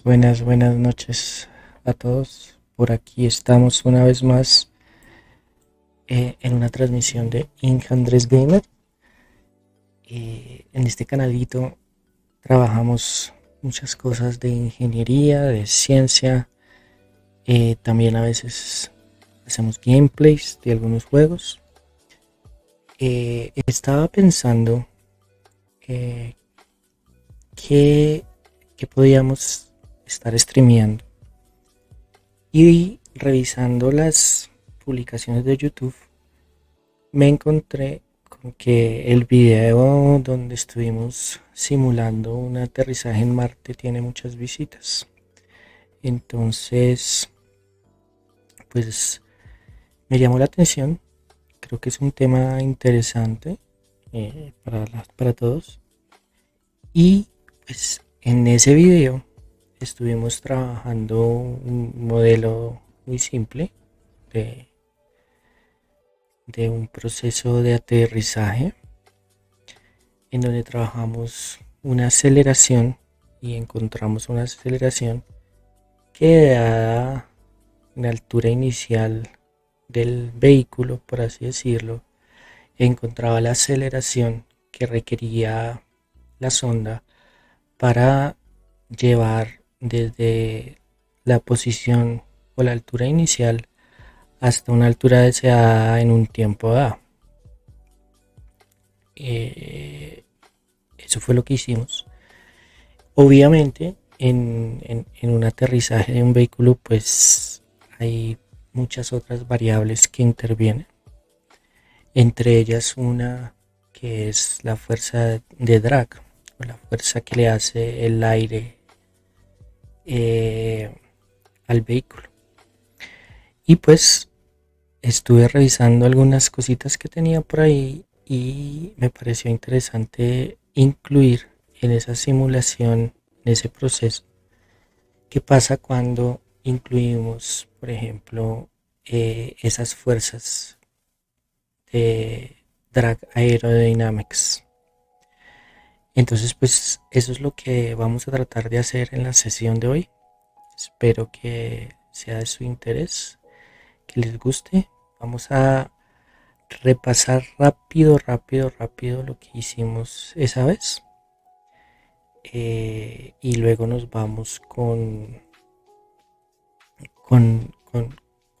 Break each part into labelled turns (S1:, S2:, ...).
S1: Buenas noches a todos. Por aquí estamos una vez más en una transmisión de Inc. Andrés Gamer. En este canalito trabajamos muchas cosas de ingeniería, de ciencia. También a veces hacemos gameplays de algunos juegos. Estaba pensando eh, que, que podíamos estar streameando. Y revisando las publicaciones de YouTube, me encontré con que el video donde estuvimos simulando un aterrizaje en Marte tiene muchas visitas. Entonces, pues me llamó la atención. Creo que es un tema interesante para todos. Y pues en ese video estuvimos trabajando un modelo muy simple de, de un proceso de aterrizaje en donde trabajamos una aceleración y encontramos una aceleración que dada la altura inicial del vehículo, por así decirlo, encontraba la aceleración que requería la sonda para llevar desde la posición o la altura inicial hasta una altura deseada en un tiempo dado. Eso fue lo que hicimos. Obviamente en un aterrizaje de un vehículo pues hay muchas otras variables que intervienen, entre ellas una que es la fuerza de drag o la fuerza que le hace el aire eh, al vehículo. Y pues estuve revisando algunas cositas que tenía por ahí y me pareció interesante incluir en esa simulación, en ese proceso, qué pasa cuando incluimos, por ejemplo, esas fuerzas de drag aerodynamics. Entonces, pues eso es lo que vamos a tratar de hacer en la sesión de hoy. Espero que sea de su interés, que les guste. Vamos a repasar rápido lo que hicimos esa vez. Y luego nos vamos con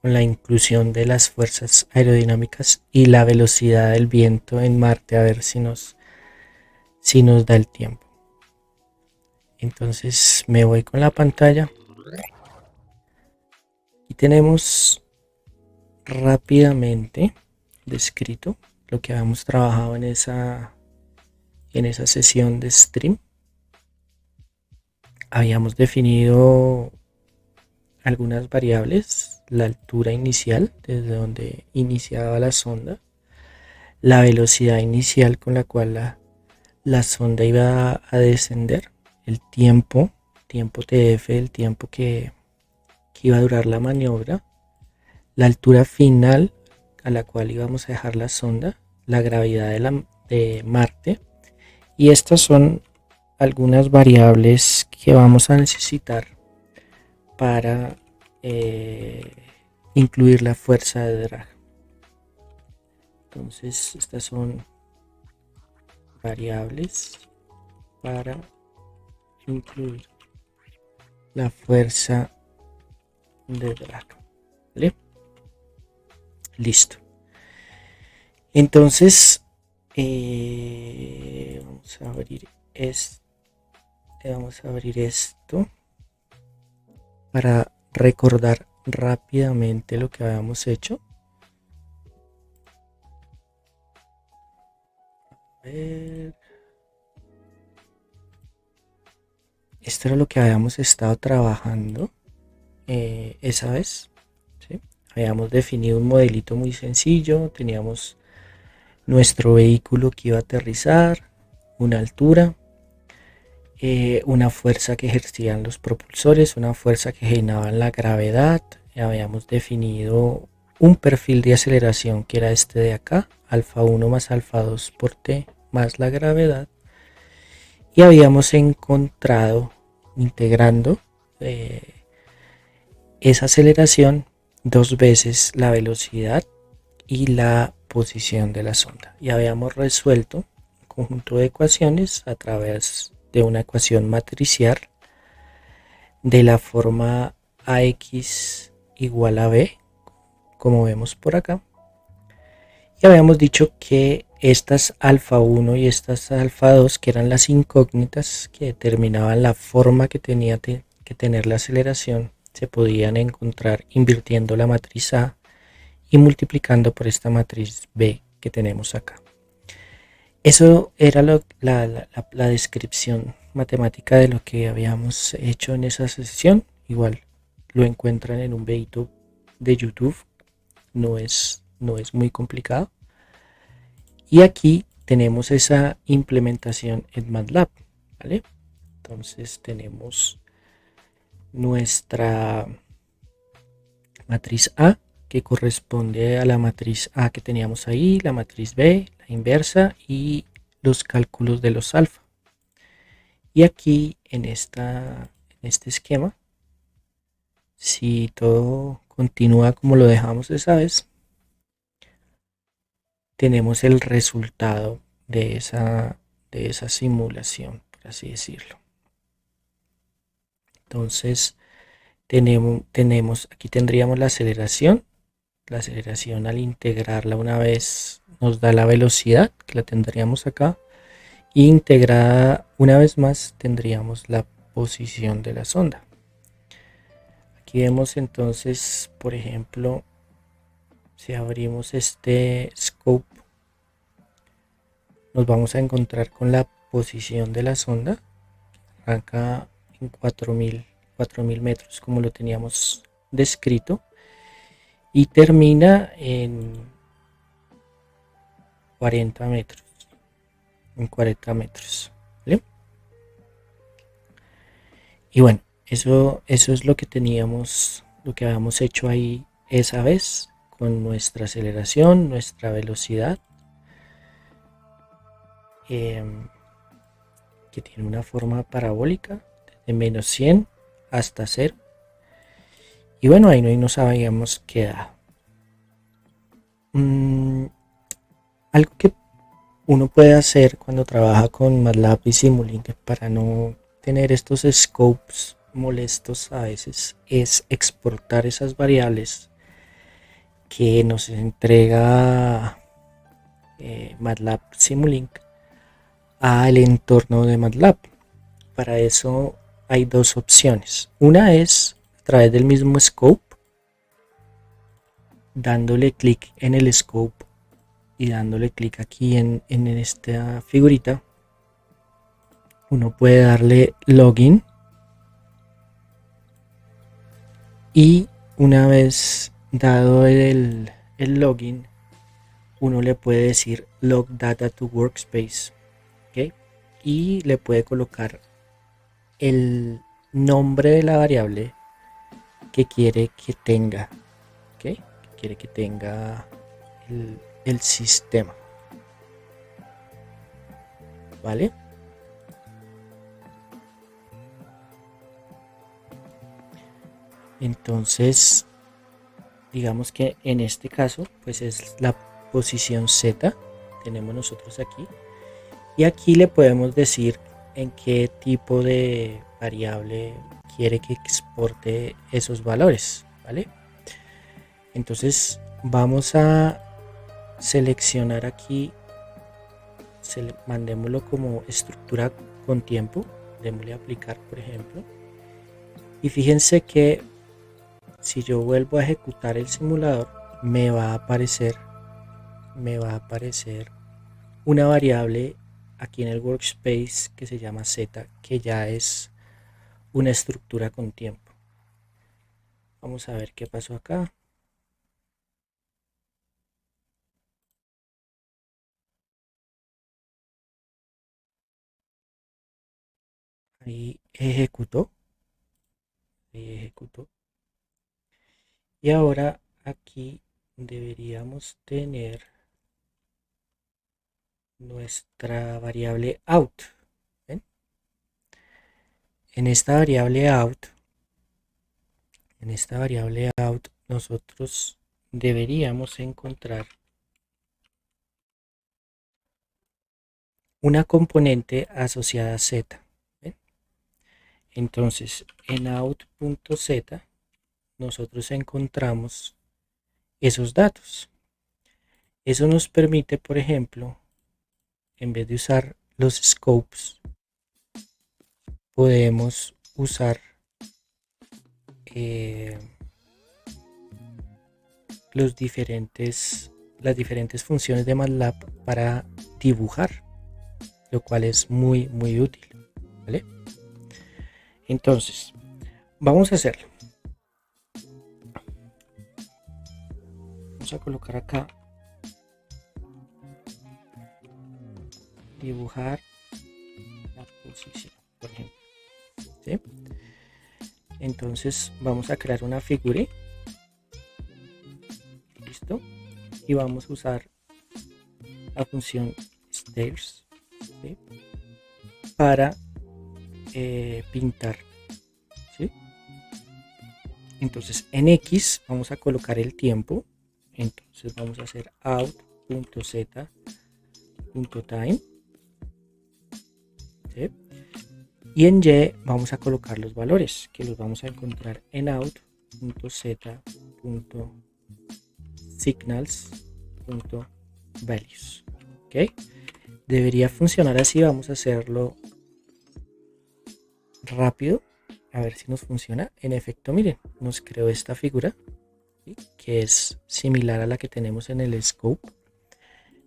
S1: la inclusión de las fuerzas aerodinámicas y la velocidad del viento en Marte, a ver si nos da el tiempo. Entonces me voy con la pantalla y tenemos rápidamente descrito lo que habíamos trabajado en esa sesión de stream. Habíamos definido algunas variables: la altura inicial desde donde iniciaba la sonda, la velocidad inicial con la cual la sonda iba a descender, el tiempo TF, el tiempo que iba a durar la maniobra, la altura final a la cual íbamos a dejar la sonda, la gravedad de Marte. Y estas son algunas variables que vamos a necesitar para incluir la fuerza de drag. Entonces estas son variables para incluir la fuerza de drag. ¿Vale? Listo. Entonces vamos a abrir esto para recordar rápidamente lo que habíamos hecho. A ver. Esto era lo que habíamos estado trabajando esa vez, ¿sí? Habíamos definido un modelito muy sencillo. Teníamos nuestro vehículo que iba a aterrizar, una altura, una fuerza que ejercían los propulsores, una fuerza que generaban la gravedad. Habíamos definido un perfil de aceleración que era este de acá, alfa 1 más alfa 2 por t más la gravedad. Y habíamos encontrado, integrando esa aceleración, dos veces la velocidad y la posición de la sonda. Ya habíamos resuelto un conjunto de ecuaciones a través de una ecuación matricial de la forma ax igual a b, como vemos por acá. Y habíamos dicho que estas alfa 1 y estas alfa 2, que eran las incógnitas que determinaban la forma que tenía que tener la aceleración, se podían encontrar invirtiendo la matriz A y multiplicando por esta matriz B que tenemos acá. Eso era la descripción matemática de lo que habíamos hecho en esa sesión. Igual lo encuentran en un videito de YouTube, no es muy complicado. Y aquí tenemos esa implementación en MATLAB, ¿vale? Entonces tenemos nuestra matriz A, que corresponde a la matriz A que teníamos ahí, la matriz B, la inversa y los cálculos de los alfa. Y aquí en este esquema, si todo continúa como lo dejamos esa vez, tenemos el resultado de esa simulación, por así decirlo. Entonces aquí tendríamos la aceleración. La aceleración al integrarla una vez nos da la velocidad, que la tendríamos acá. Y integrada una vez más tendríamos la posición de la sonda. Aquí vemos entonces, por ejemplo, si abrimos este scope, nos vamos a encontrar con la posición de la sonda. Arranca en 4000 metros, como lo teníamos descrito, y termina en 40 metros. ¿Vale? Y bueno, eso es lo que teníamos, lo que habíamos hecho ahí esa vez, con nuestra aceleración, nuestra velocidad, que tiene una forma parabólica de menos 100 hasta 0. Y bueno, ahí nos habíamos quedado. Algo que uno puede hacer cuando trabaja con MATLAB y Simulink para no tener estos scopes molestos a veces es exportar esas variables que nos entrega MATLAB Simulink al entorno de MATLAB. Para eso hay dos opciones. Una es a través del mismo scope, dándole clic en el scope y dándole clic aquí en esta figurita. Uno puede darle login y una vez dado el login, uno le puede decir log data to workspace, ¿okay? Y le puede colocar el nombre de la variable que quiere que tenga, ¿okay? Que quiere que tenga el sistema, ¿vale? Entonces, digamos que en este caso, pues es la posición Z, tenemos nosotros aquí, y aquí le podemos decir en qué tipo de variable quiere que exporte esos valores, ¿vale? Entonces vamos a seleccionar aquí, mandémoslo como estructura con tiempo, démosle a aplicar, por ejemplo, y fíjense que si yo vuelvo a ejecutar el simulador, me va a aparecer una variable aquí en el workspace que se llama Z, que ya es una estructura con tiempo. Vamos a ver qué pasó acá. Ahí ejecutó. Y ahora aquí deberíamos tener nuestra variable out. ¿Ven? En esta variable out en esta variable out nosotros deberíamos encontrar una componente asociada a z. ¿Ven? Entonces en out.z nosotros encontramos esos datos. Eso nos permite, por ejemplo, en vez de usar los scopes, podemos usar las diferentes funciones de MATLAB para dibujar, lo cual es muy útil, ¿vale? Entonces vamos a hacerlo. Vamos a colocar acá dibujar la posición, por ejemplo, ¿sí? Entonces vamos a crear una figura, listo, y vamos a usar la función stairs, ¿sí? Para pintar, ¿sí? Entonces en X vamos a colocar el tiempo, entonces vamos a hacer out.z.time, ¿sí? Y en Y vamos a colocar los valores que los vamos a encontrar en out.z.signals.values. ¿Ok? Debería funcionar así. Vamos a hacerlo rápido a ver si nos funciona. En efecto, miren, nos creó esta figura, ¿sí? Que es similar a la que tenemos en el scope,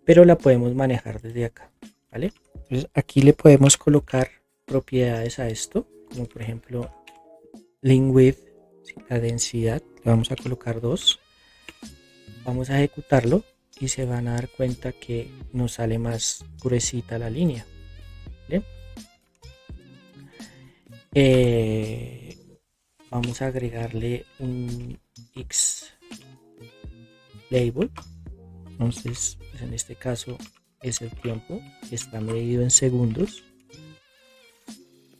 S1: pero la podemos manejar desde acá, ¿vale? Entonces aquí le podemos colocar propiedades a esto, como por ejemplo link width, la densidad, le vamos a colocar 2. Vamos a ejecutarlo y se van a dar cuenta que nos sale más gruesita la línea, ¿vale? Vamos a agregarle un X label. Entonces, pues en este caso es el tiempo que está medido en segundos,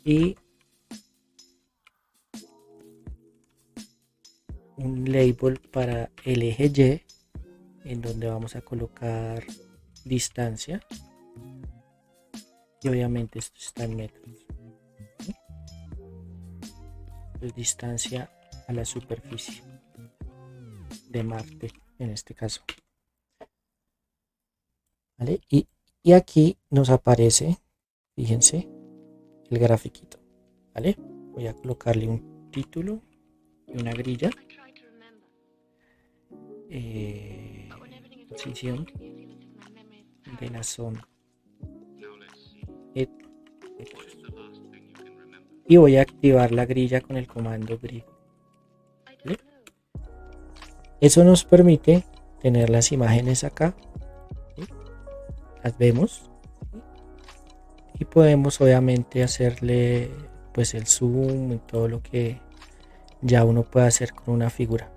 S1: y un label para el eje Y, en donde vamos a colocar distancia, y obviamente esto está en metros, ¿sí? Pues distancia a la superficie de Marte en este caso, ¿vale? Y aquí nos aparece, fíjense, el grafiquito, ¿vale? Voy a colocarle un título y una grilla, posición de la zona, y voy a activar la grilla con el comando grid, ¿vale? Eso nos permite tener las imágenes acá, ¿sí? Las vemos, ¿sí? Y podemos obviamente hacerle pues el zoom y todo lo que ya uno puede hacer con una figura.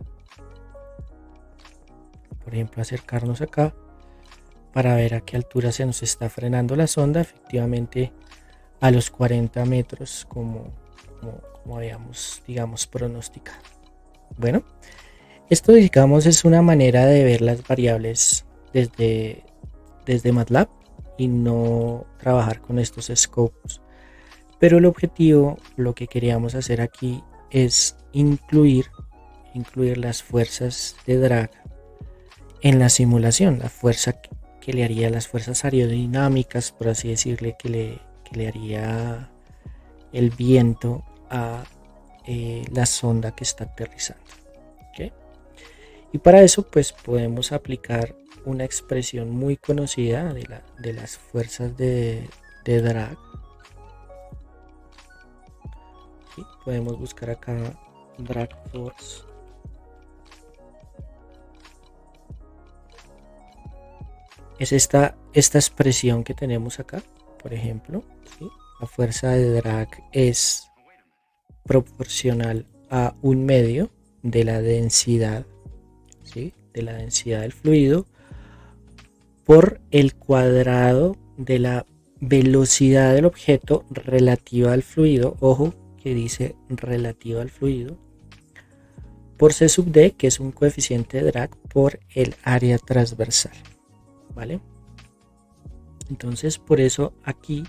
S1: Por ejemplo, acercarnos acá para ver a qué altura se nos está frenando la sonda. Efectivamente a los 40 metros como habíamos, digamos, pronosticado. Bueno, esto, digamos, es una manera de ver las variables desde MATLAB y no trabajar con estos scopes. Pero el objetivo, lo que queríamos hacer aquí es incluir las fuerzas de drag en la simulación, la fuerza que le haría, las fuerzas aerodinámicas, por así decirle, que le haría el viento a la sonda que está aterrizando, ¿okay? Y para eso pues podemos aplicar una expresión muy conocida de las fuerzas de drag, ¿sí? Podemos buscar acá drag force, es esta expresión que tenemos acá, por ejemplo, ¿sí? La fuerza de drag es proporcional a un medio de la densidad, ¿sí? De la densidad del fluido por el cuadrado de la velocidad del objeto relativa al fluido. Ojo que dice relativa al fluido, por C sub D, que es un coeficiente de drag por el área transversal, ¿vale? Entonces por eso aquí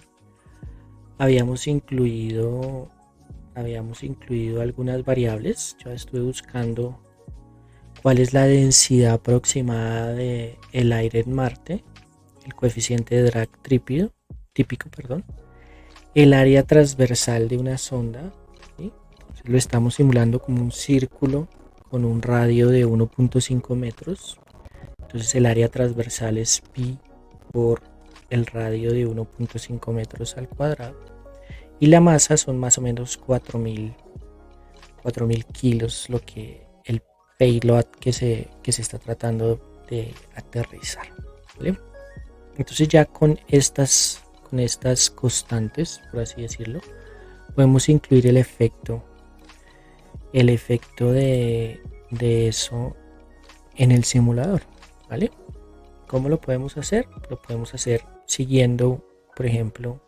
S1: habíamos incluido algunas variables. Yo estuve buscando cuál es la densidad aproximada del aire en Marte, el coeficiente de drag típico, el área transversal de una sonda, ¿sí? Entonces lo estamos simulando como un círculo con un radio de 1.5 metros. Entonces el área transversal es pi por el radio de 1.5 metros al cuadrado. Y la masa son más o menos 4.000 kilos, lo que el payload que se está tratando de aterrizar, ¿vale? Entonces ya con estas constantes, por así decirlo, podemos incluir el efecto de eso en el simulador, ¿vale? ¿Cómo lo podemos hacer? Lo podemos hacer siguiendo, por ejemplo,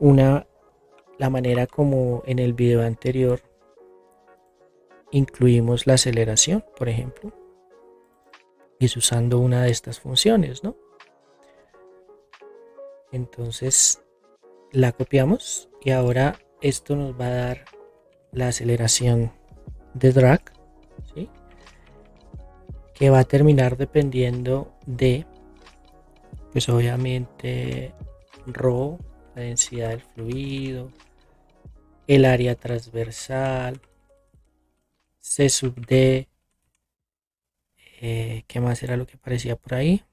S1: la manera como en el video anterior incluimos la aceleración, por ejemplo, y es usando una de estas funciones, ¿no? Entonces la copiamos y ahora esto nos va a dar la aceleración de drag, ¿sí? Que va a terminar dependiendo de, pues obviamente, ρ, la densidad del fluido, el área transversal, C sub D, ¿qué más era lo que aparecía por ahí?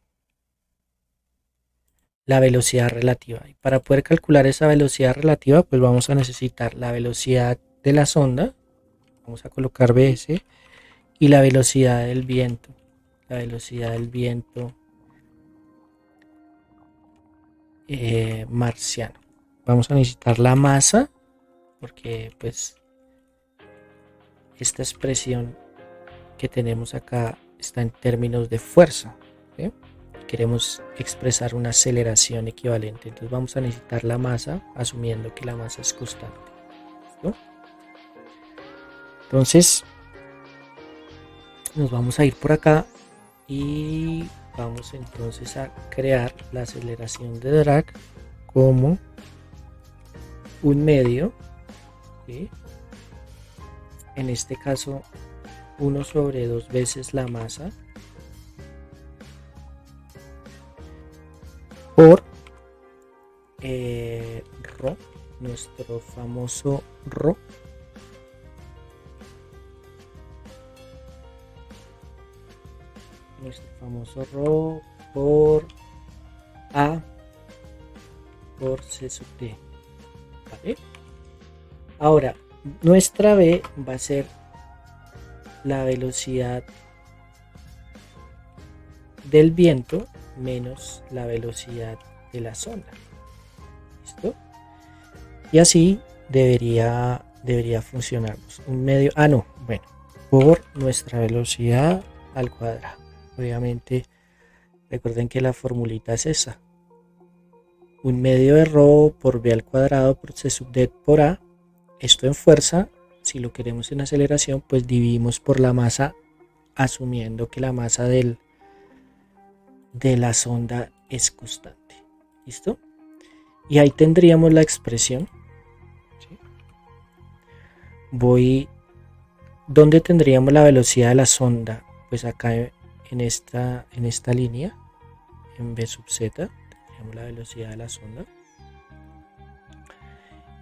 S1: La velocidad relativa. Y para poder calcular esa velocidad relativa, pues vamos a necesitar la velocidad de la sonda, vamos a colocar Bs, y la velocidad del viento. La velocidad del viento marciano. Vamos a necesitar la masa, porque pues esta expresión que tenemos acá está en términos de fuerza, ¿sí? Queremos expresar una aceleración equivalente, entonces vamos a necesitar la masa, asumiendo que la masa es constante, ¿no? Entonces nos vamos a ir por acá y vamos entonces a crear la aceleración de drag como un medio, ¿sí? En este caso 1 sobre 2 veces la masa por ρ, nuestro famoso ρ, por A por C sub D, ¿vale? Ahora nuestra B va a ser la velocidad del viento menos la velocidad de la sonda. ¿Listo? Y así debería funcionarnos. Un medio, por nuestra velocidad al cuadrado. Obviamente, recuerden que la formulita es esa. Un medio de ρ por v al cuadrado por c sub d por a. Esto en fuerza. Si lo queremos en aceleración, pues dividimos por la masa, asumiendo que la masa de la sonda es constante. ¿Listo? Y ahí tendríamos la expresión. ¿Sí? ¿Dónde tendríamos la velocidad de la sonda? Pues acá en esta línea, en v sub z, tendríamos la velocidad de la sonda.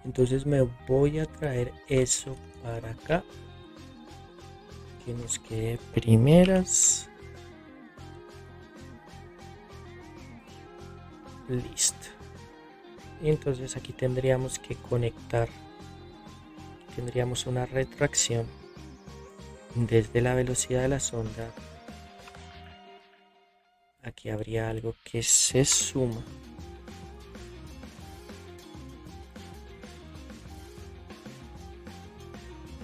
S1: Entonces me voy a traer eso para acá, que nos quede primeras. Listo. Y entonces aquí tendríamos que conectar, tendríamos una retracción desde la velocidad de la sonda. Aquí habría algo que se suma.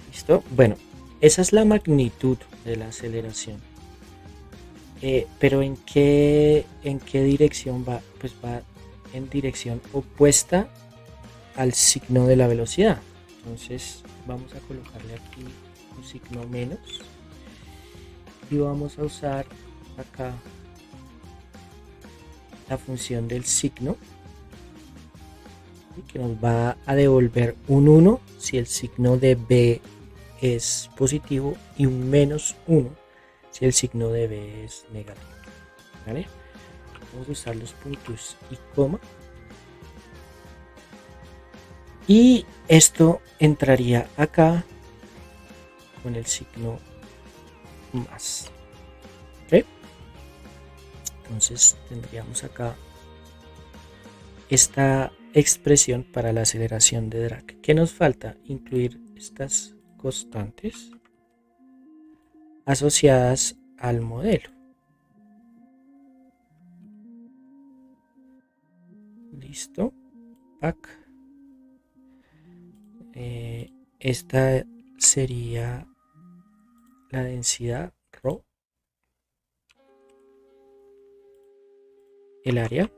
S1: ¿Listo? Bueno, esa es la magnitud de la aceleración. Pero ¿en qué dirección va? Pues va en dirección opuesta al signo de la velocidad. Entonces vamos a colocarle aquí un signo menos y vamos a usar acá la función del signo que nos va a devolver un 1 si el signo de B es positivo y un menos 1 si el signo de B es negativo. ¿Vale? Vamos a usar los puntos y coma. Y esto entraría acá con el signo más. ¿Okay? Entonces tendríamos acá esta expresión para la aceleración de drag. ¿Qué nos falta? Incluir estas constantes asociadas al modelo. Listo. Pack. Esta sería la densidad ρ, el área,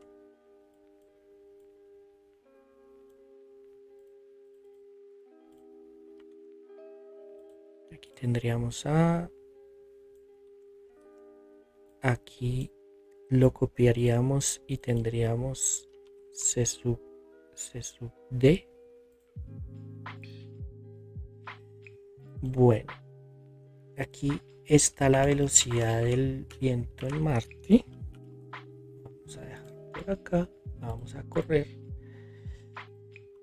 S1: aquí tendríamos a, aquí lo copiaríamos y tendríamos C sub D. Bueno, aquí está la velocidad del viento en Marte. Vamos a dejar por acá, vamos a correr,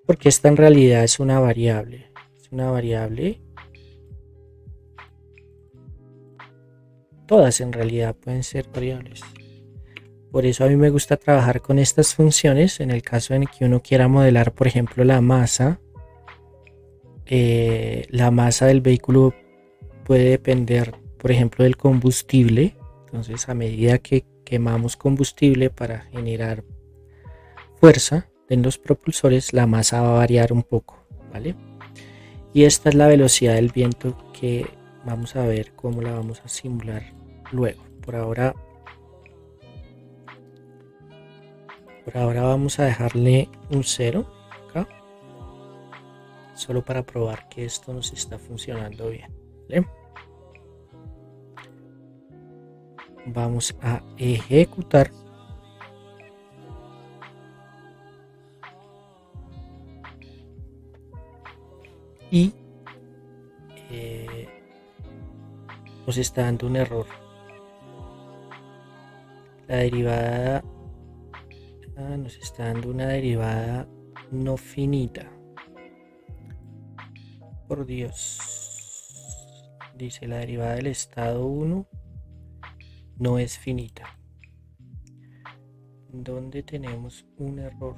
S1: porque esta en realidad es una variable. Es una variable. Todas en realidad pueden ser variables. Por eso a mí me gusta trabajar con estas funciones en el caso en que uno quiera modelar, por ejemplo, la masa. La masa del vehículo puede depender, por ejemplo, del combustible. Entonces, a medida que quemamos combustible para generar fuerza en los propulsores, la masa va a variar un poco, ¿vale? Y esta es la velocidad del viento que vamos a ver cómo la vamos a simular luego. Por ahora vamos a dejarle un 0 acá, solo para probar que esto nos está funcionando bien, ¿vale? Vamos a ejecutar. Y nos está dando un error. La derivada nos está dando una derivada no finita. Por Dios. Dice la derivada del estado 1 no es finita. ¿Dónde tenemos un error?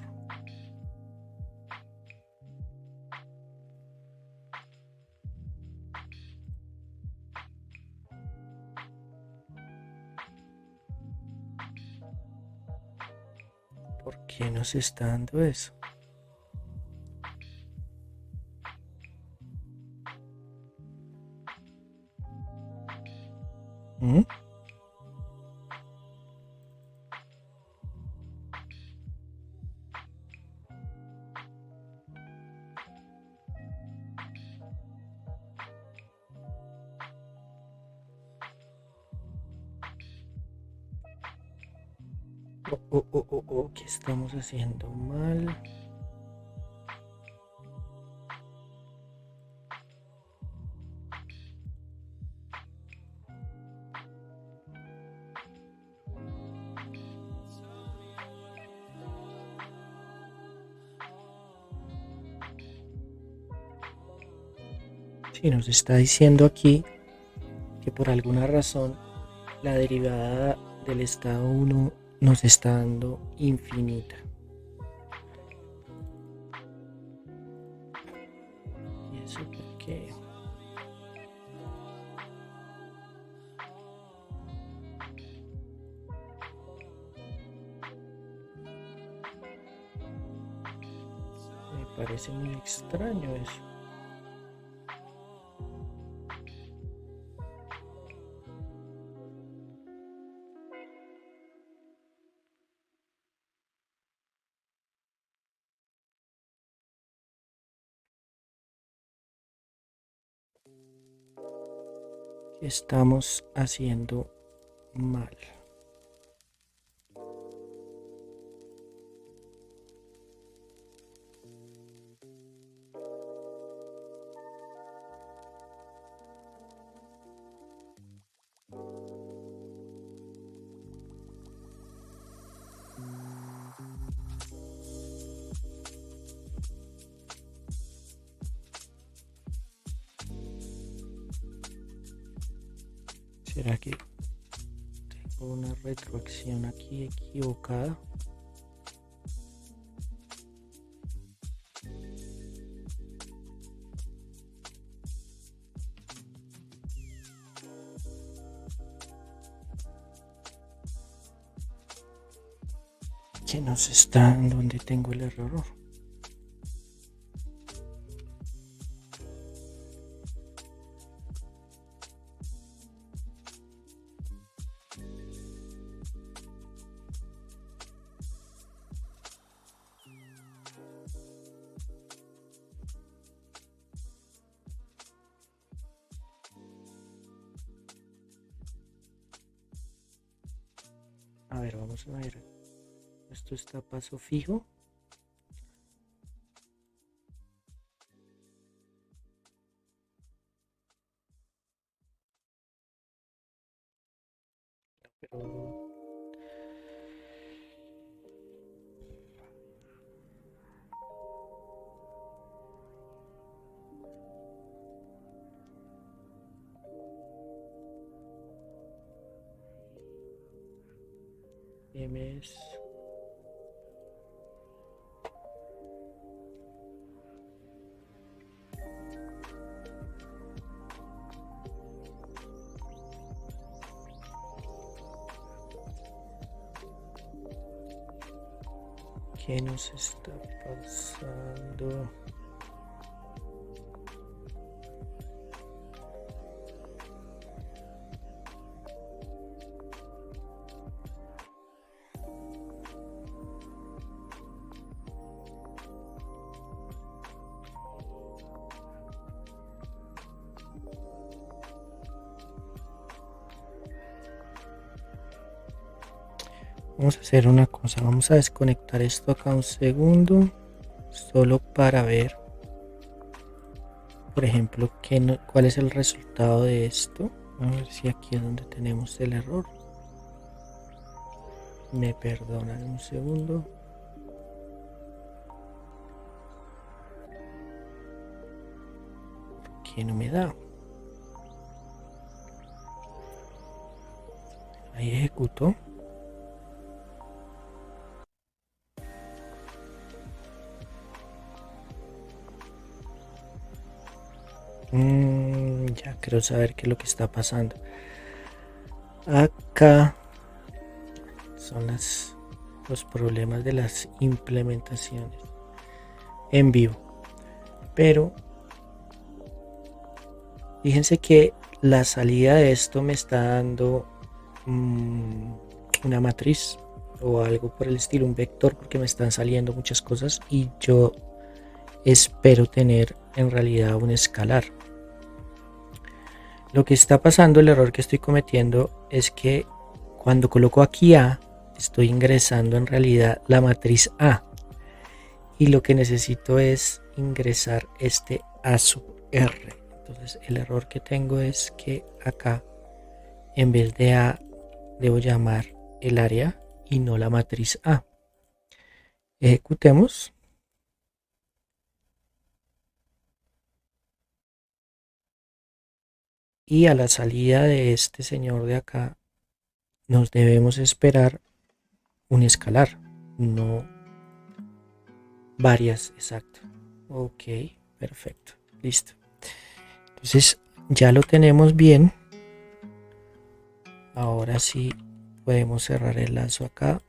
S1: ¿Por qué nos está dando eso? ¿Mm? ¿Qué estamos haciendo mal? Sí, nos está diciendo aquí que por alguna razón la derivada del estado 1 nos está dando infinita. ¿Y eso por qué? Me parece muy extraño eso. estamos haciendo mal. ¿Será que tengo una retroacción aquí equivocada? Que nos está donde tengo el error. A ver, vamos a ver. Esto está a paso fijo. Pero MS. ¿Qué nos está pasando? Vamos a hacer una cosa, vamos a desconectar esto acá un segundo, solo para ver, por ejemplo, cuál es el resultado de esto. A ver si aquí es donde tenemos el error. Me perdonan un segundo. ¿Por qué no me da? Ahí ejecuto. Ya quiero saber qué es lo que está pasando. Acá son los problemas de las implementaciones en vivo. Pero fíjense que la salida de esto me está dando una matriz o algo por el estilo, un vector, porque me están saliendo muchas cosas y yo espero tener en realidad un escalar. Lo que está pasando, el error que estoy cometiendo es que cuando coloco aquí A, estoy ingresando en realidad la matriz A y lo que necesito es ingresar este A sub R. Entonces el error que tengo es que acá en vez de A debo llamar el área y no la matriz A. Ejecutemos. Y a la salida de este señor de acá nos debemos esperar un escalar, no varias, exacto. Ok, perfecto, listo. Entonces ya lo tenemos bien. Ahora sí podemos cerrar el lazo acá.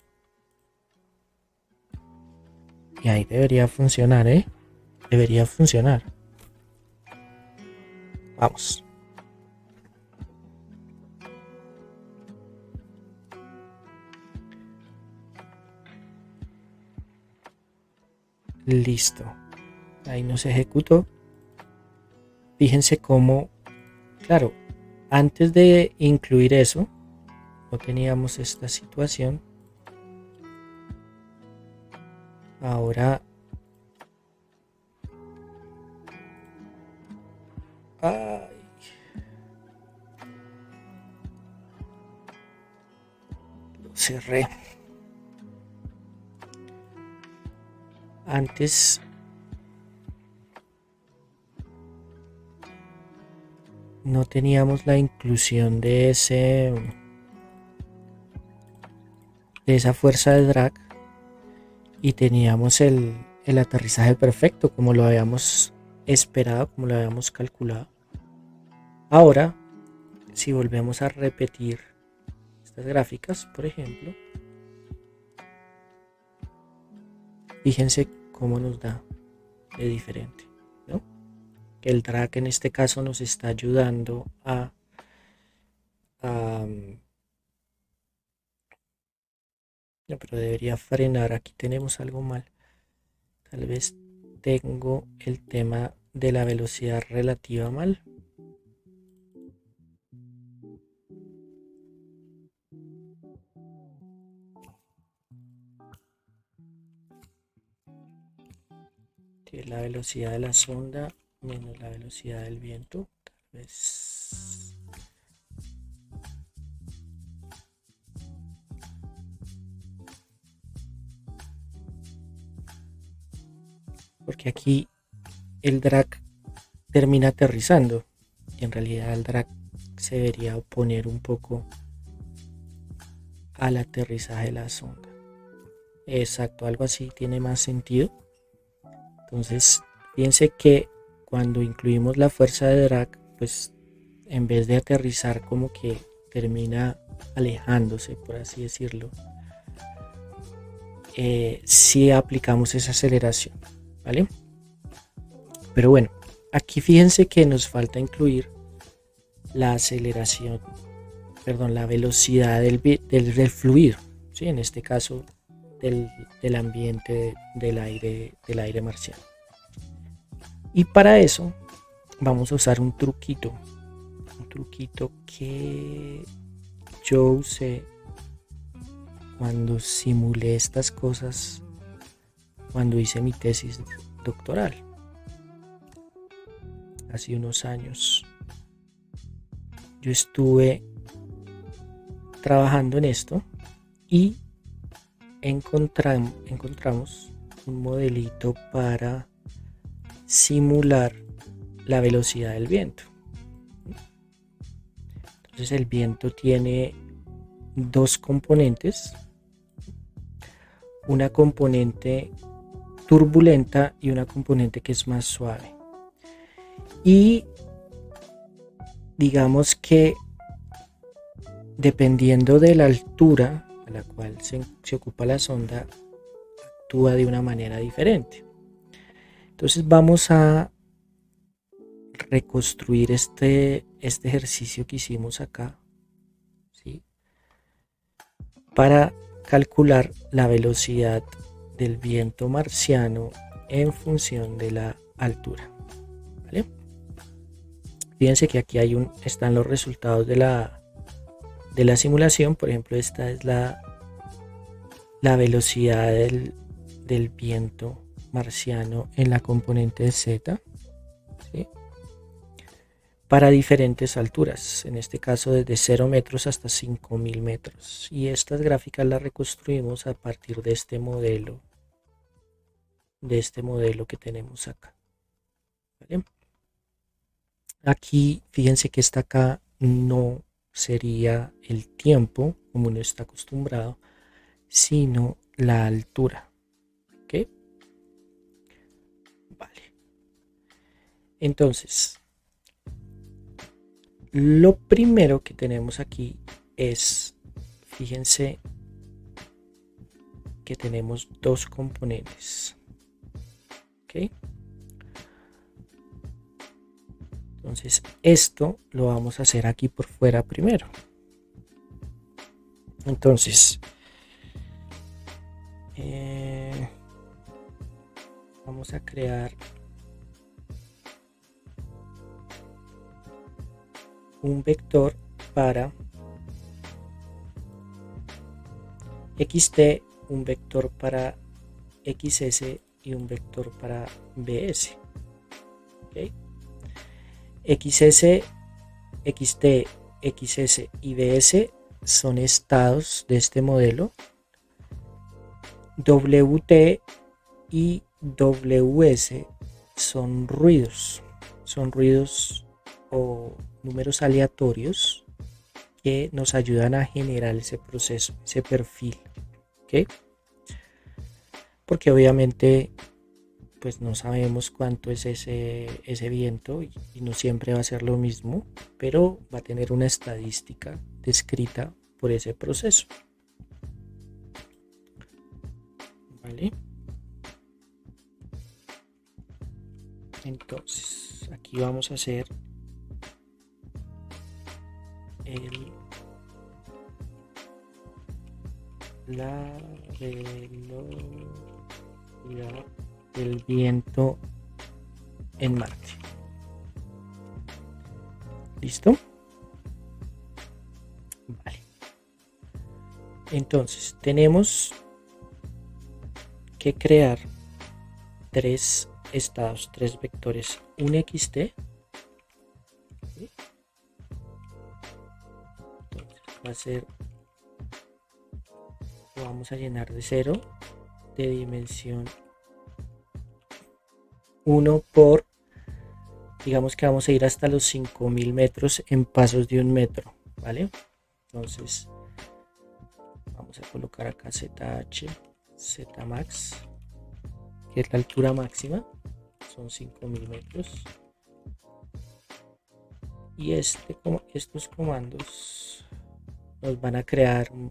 S1: Y ahí debería funcionar, ¿eh? Debería funcionar. Vamos. Listo. Ahí nos ejecutó. Fíjense cómo, claro, Antes de incluir eso, no teníamos esta situación. Ahora, ay, lo cerré. Antes no teníamos la inclusión de esa fuerza de drag y teníamos el aterrizaje perfecto como lo habíamos esperado, como lo habíamos calculado. Ahora, si volvemos a repetir estas gráficas, por ejemplo, fíjense cómo nos da de diferente, ¿no? El drag en este caso nos está ayudando no, pero debería frenar. Aquí tenemos algo mal. Tal vez tengo el tema de la velocidad relativa mal. Que es la velocidad de la sonda menos la velocidad del viento. Tal vez. Porque aquí el drag termina aterrizando. Y en realidad el drag se debería oponer un poco al aterrizaje de la sonda. Exacto, algo así tiene más sentido. Entonces, fíjense que cuando incluimos la fuerza de drag, pues en vez de aterrizar como que termina alejándose, por así decirlo, si aplicamos esa aceleración, ¿vale? Pero bueno, aquí fíjense que nos falta incluir la aceleración, perdón, la velocidad del fluido, ¿sí? En este caso del ambiente del aire marciano. Y para eso vamos a usar un truquito que yo usé cuando simulé estas cosas cuando hice mi tesis doctoral hace unos años. Yo estuve trabajando en esto y encontramos un modelito para simular la velocidad del viento. Entonces el viento tiene dos componentes, una componente turbulenta y una componente que es más suave. Y digamos que dependiendo de la altura a la cual se ocupa la sonda, actúa de una manera diferente. Entonces vamos a reconstruir este ejercicio que hicimos acá, ¿sí? Para calcular la velocidad del viento marciano en función de la altura, ¿vale? Fíjense que aquí están los resultados de la simulación. Por ejemplo, esta es la velocidad del viento marciano en la componente Z, ¿sí? Para diferentes alturas, en este caso desde 0 metros hasta 5000 metros. Y estas gráficas las reconstruimos a partir de este modelo que tenemos acá, ¿vale? Aquí fíjense que esta acá no sería el tiempo como uno está acostumbrado, sino la altura. ¿Ok? Vale. Entonces, lo primero que tenemos aquí es, fíjense que tenemos dos componentes. ¿Ok? Entonces, esto lo vamos a hacer aquí por fuera primero. Entonces, vamos a crear un vector para xt, un vector para xs y un vector para bs. ¿Okay? xs, xt, xs y bs son estados de este modelo. wt y ws son ruidos o números aleatorios que nos ayudan a generar ese proceso, ese perfil. ¿Okay? Porque obviamente pues no sabemos cuánto es ese viento y no siempre va a ser lo mismo, pero va a tener una estadística descrita por ese proceso. ¿Vale? Entonces aquí vamos a hacer la velocidad del viento en Marte. ¿Listo? Vale. Entonces tenemos que crear tres estados, tres vectores, un xt. Entonces va a ser, lo vamos a llenar de 0, de dimensión 1 por, digamos que vamos a ir hasta los 5000 metros en pasos de 1 metro, ¿vale? Entonces vamos a colocar acá ZH, Zmax, que es la altura máxima, son 5000 metros. Y estos comandos nos van a crear un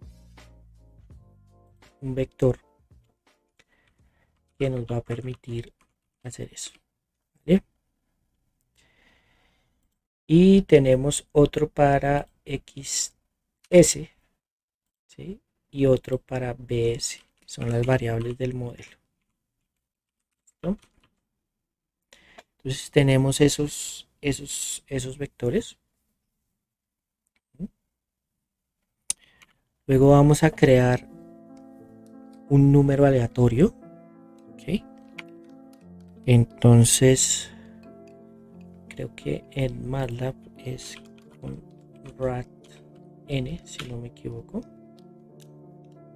S1: vector que nos va a permitir hacer eso. ¿Vale? Y tenemos otro para XS, ¿sí? Y otro para BS, que son las variables del modelo. ¿No? Entonces tenemos esos vectores. Luego vamos a crear un número aleatorio. ¿Okay? Entonces creo que en MATLAB es con RAT n, si no me equivoco,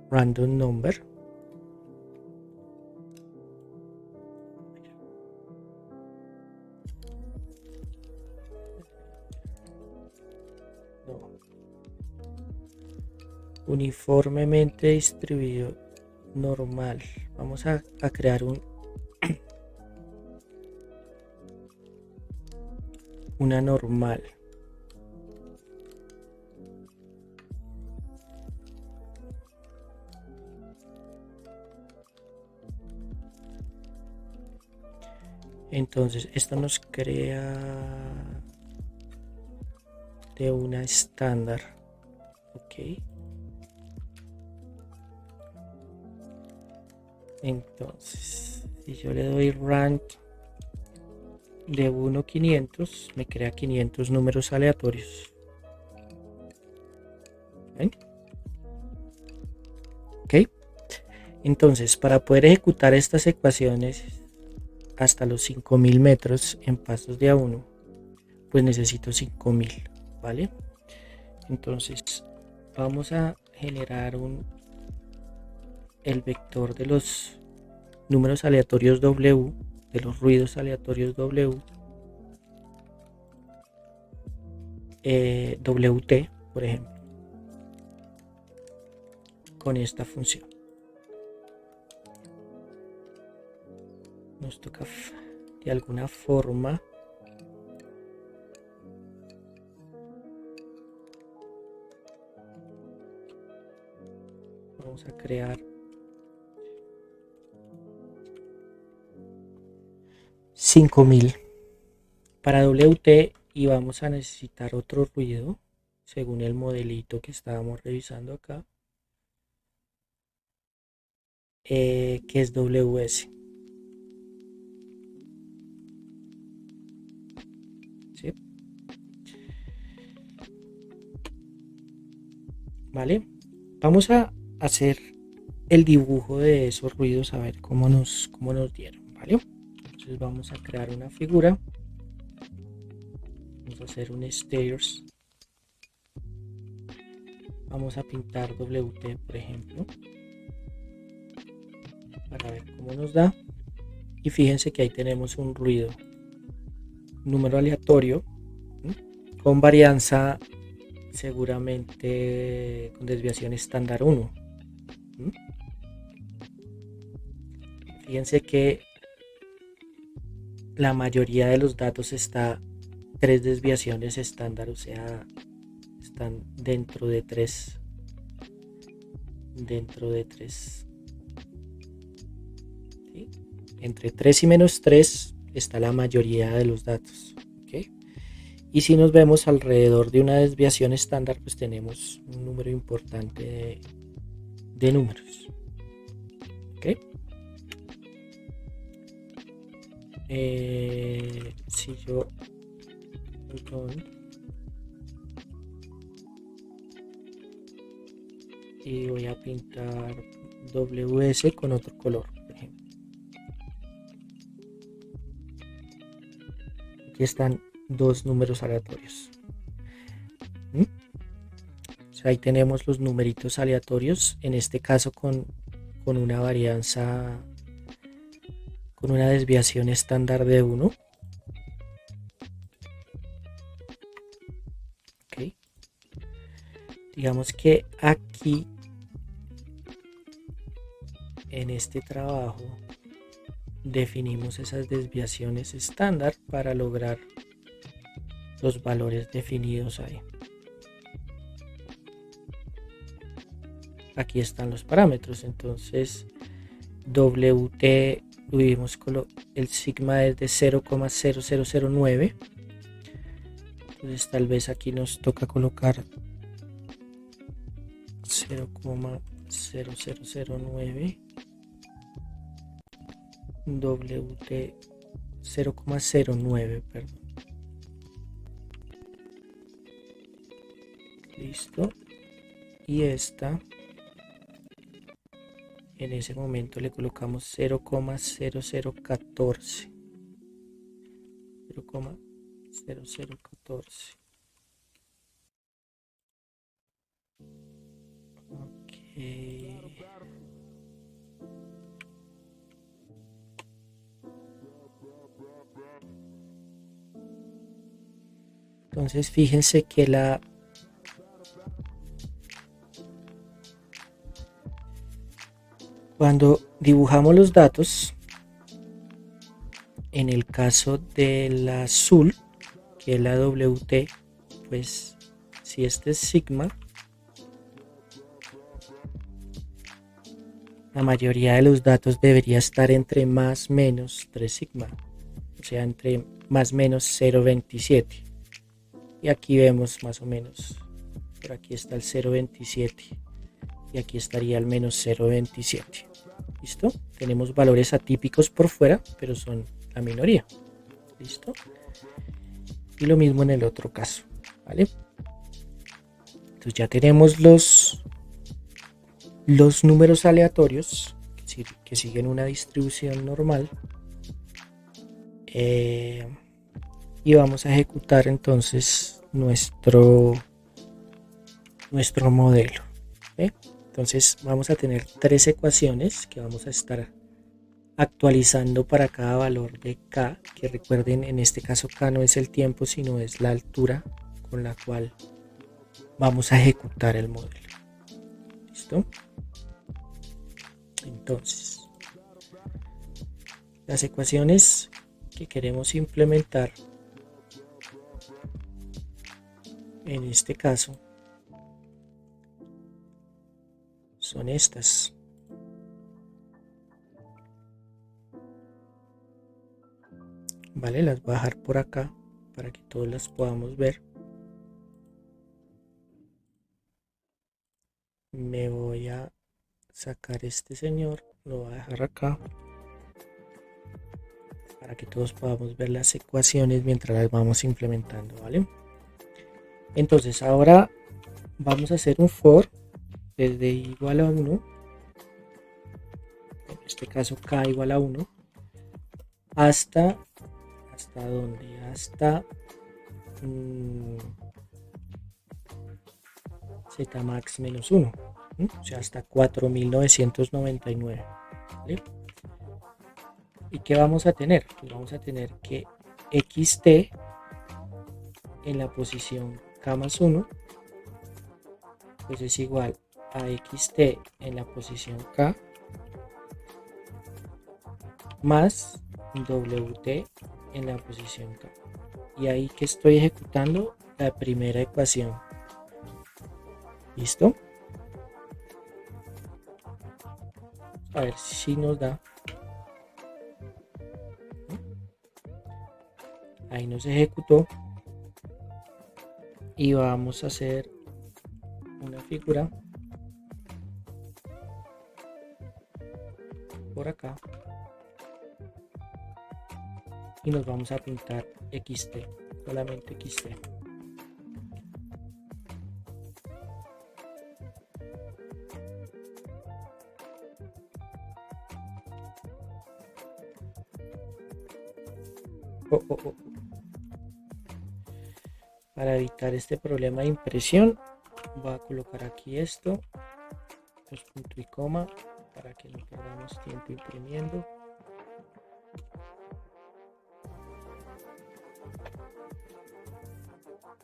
S1: random number. No. Uniformemente distribuido normal. Vamos a crear una normal. Entonces esto nos crea de una estándar. Ok. Entonces si yo le doy rand de 1 a 500, me crea 500 números aleatorios. ¿Ven? Ok. Entonces para poder ejecutar estas ecuaciones hasta los 5000 metros en pasos de A1, pues necesito 5000, ¿vale? Entonces vamos a generar el vector de los números aleatorios W, de los ruidos aleatorios W, WT, por ejemplo, con esta función. Nos toca de alguna forma vamos a crear 5000 para WT y vamos a necesitar otro ruido según el modelito que estábamos revisando acá, que es WS. ¿Sí? ¿vale? Vamos a hacer el dibujo de esos ruidos, a ver cómo nos dieron, ¿vale? Entonces vamos a crear una figura. Vamos a hacer un stairs. Vamos a pintar WT, por ejemplo, para ver cómo nos da. Y fíjense que ahí tenemos un ruido, número aleatorio, con varianza seguramente con desviación estándar 1. Fíjense que la mayoría de los datos está 3 desviaciones estándar, o sea, están dentro de 3. ¿Sí? Entre 3 y menos 3 está la mayoría de los datos. ¿Okay? Y si nos vemos alrededor de una desviación estándar, pues tenemos un número importante de números. ¿Okay? Si yo y voy a pintar WS con otro color, por ejemplo. Aquí están 2 números aleatorios. O sea, ahí tenemos los numeritos aleatorios, en este caso con una varianza, con una desviación estándar de 1. Okay. Digamos que aquí en este trabajo definimos esas desviaciones estándar para lograr los valores definidos ahí. Aquí están los parámetros, entonces WT tuvimos el sigma es de 0,0009, entonces tal vez aquí nos toca colocar 0,0009, WT 0,09, perdón. Listo. Y esta, en ese momento le colocamos 0,0014. 0,0014. Ok. Entonces fíjense que cuando dibujamos los datos, en el caso del azul, que es la WT, pues si este es sigma, la mayoría de los datos debería estar entre más menos 3 sigma, o sea, entre más menos 0,27. Y aquí vemos más o menos, por aquí está el 0,27 y aquí estaría el menos 0,27. ¿Listo? Tenemos valores atípicos por fuera, pero son la minoría. ¿Listo? Y lo mismo en el otro caso, ¿vale? Entonces ya tenemos los números aleatorios que siguen una distribución normal. Y vamos a ejecutar entonces nuestro modelo. Entonces vamos a tener 3 ecuaciones que vamos a estar actualizando para cada valor de K, que recuerden, en este caso K no es el tiempo, sino es la altura con la cual vamos a ejecutar el modelo. ¿Listo? Entonces, las ecuaciones que queremos implementar en este caso son estas. Vale, las voy a dejar por acá para que todos las podamos ver. Me voy a sacar este señor, lo voy a dejar acá para que todos podamos ver las ecuaciones mientras las vamos implementando, ¿vale? Entonces ahora vamos a hacer un for desde i igual a 1, en este caso k igual a 1, ¿hasta dónde? Hasta Zmax menos 1, o sea, hasta 4999. ¿Vale? ¿Y qué vamos a tener? Pues vamos a tener que xt en la posición k más 1 pues es igual a xt en la posición k más wt en la posición k. Y ahí que estoy ejecutando la primera ecuación. ¿Listo? A ver si nos da. Ahí nos ejecutó. Y vamos a hacer una figura por acá. Y nos vamos a pintar xt, solamente xt. Para evitar este problema de impresión, voy a colocar aquí esto, los puntos y coma, para que no perdamos tiempo imprimiendo.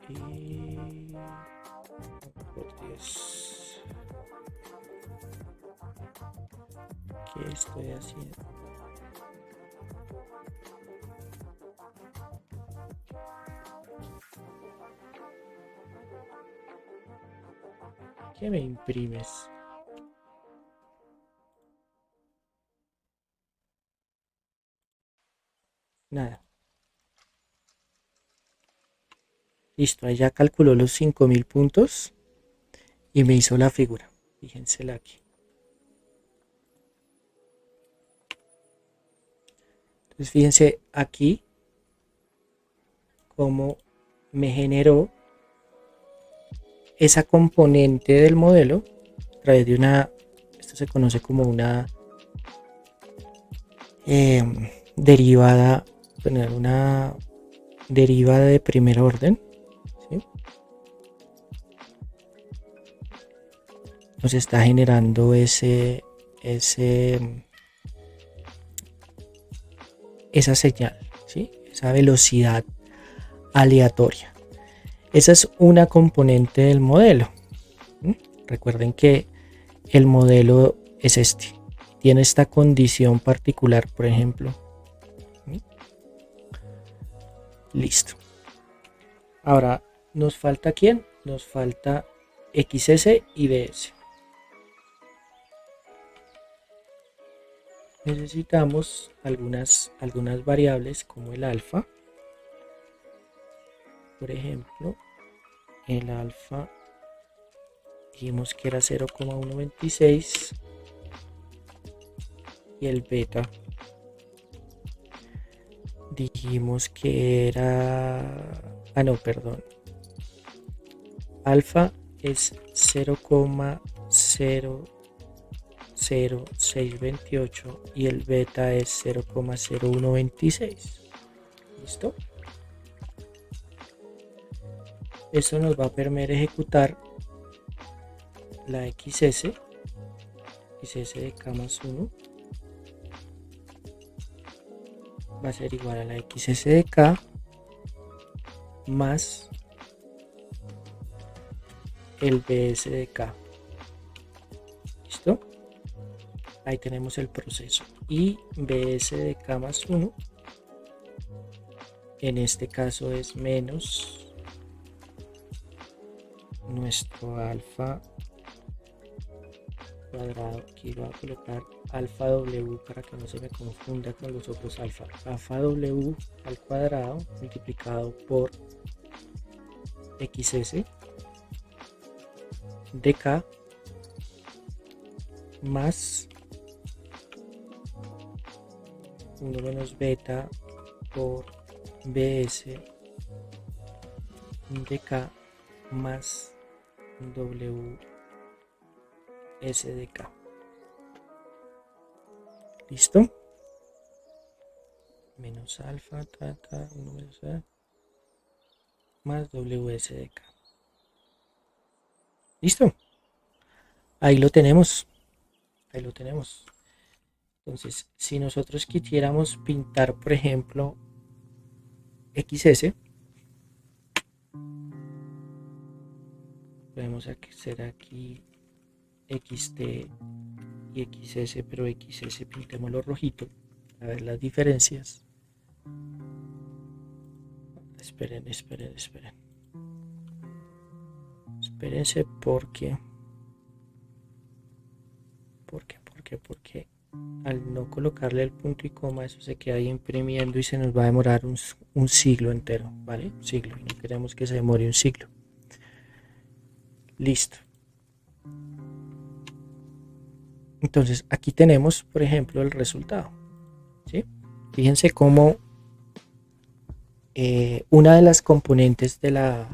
S1: Y... oh, por Dios. ¿Qué estoy haciendo? ¿Qué me imprimes? Nada. Listo, ahí ya calculó los 5000 puntos y me hizo la figura. Fíjensela aquí. Entonces fíjense aquí cómo me generó esa componente del modelo a través de una, esto se conoce como una derivada, una derivada de primer orden, ¿sí? Nos está generando esa señal, ¿sí? Esa velocidad aleatoria. Esa es una componente del modelo. Recuerden que el modelo es este. Tiene esta condición particular, por ejemplo. Listo. Ahora, ¿nos falta quién? Nos falta XS y BS. Necesitamos algunas variables como el alfa. Por ejemplo, el alfa dijimos que era 0,126 y el beta dijimos que era, no, perdón, alfa es 0,00628 y el beta es 0,0126. ¿Listo? Esto nos va a permitir ejecutar la XS de K más 1 va a ser igual a la XS de K más el BS de K. ¿Listo? Ahí tenemos el proceso. Y BS de K más 1 en este caso es menos nuestro alfa cuadrado. Aquí voy a colocar alfa W para que no se me confunda con los otros alfa. Alfa W al cuadrado multiplicado por XS de K más 1 menos beta por BS de K más W SDK. ¿Listo? Menos alfa, número C, más WSDK. ¿Listo? Ahí lo tenemos. Ahí lo tenemos. Entonces, si nosotros quisiéramos pintar, por ejemplo, XS, podemos hacer aquí XT y XS, pero XS pintémoslo rojito a ver las diferencias. Esperen. Espérense porque al no colocarle el punto y coma, eso se queda ahí imprimiendo y se nos va a demorar un siglo entero, ¿vale? Un siglo, y no queremos que se demore un siglo. Listo. Entonces aquí tenemos, por ejemplo, el resultado, ¿sí? Fíjense cómo una de las componentes de la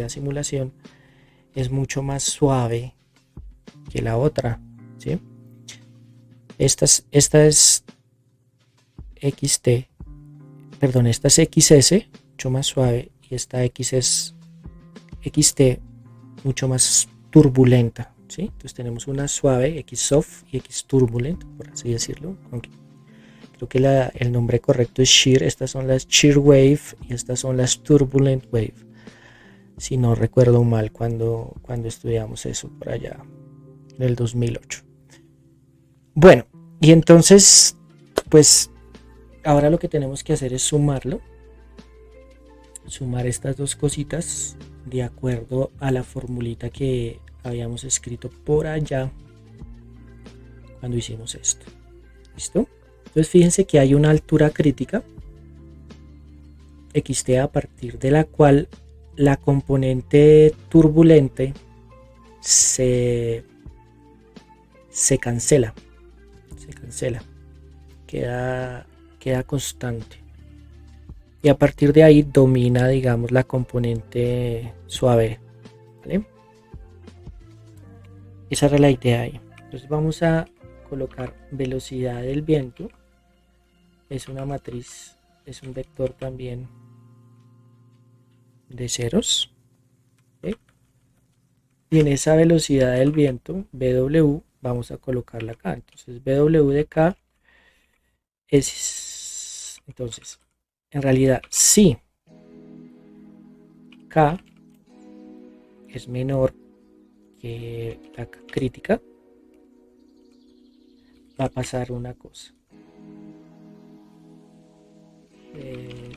S1: simulación es mucho más suave que la otra, ¿sí? Esta es XT, perdón, esta es XS, mucho más suave, y esta X es XT, mucho más turbulenta, ¿sí? Entonces tenemos una suave, X soft y X turbulent, por así decirlo, aunque creo que el nombre correcto es shear. Estas son las shear wave y estas son las turbulent wave, si no recuerdo mal cuando estudiamos eso por allá en el 2008. Bueno, y entonces pues ahora lo que tenemos que hacer es sumar estas dos cositas de acuerdo a la formulita que habíamos escrito por allá cuando hicimos esto. ¿Listo? Entonces fíjense que hay una altura crítica XT a partir de la cual la componente turbulente se cancela, queda constante, y a partir de ahí domina, digamos, la componente suave, ¿vale? Esa era la idea ahí. Entonces vamos a colocar velocidad del viento, es una matriz, es un vector también de ceros, ¿okay? Y en esa velocidad del viento, BW, vamos a colocarla acá. Entonces BW de K es, entonces, en realidad, si K es menor que la K crítica, va a pasar una cosa.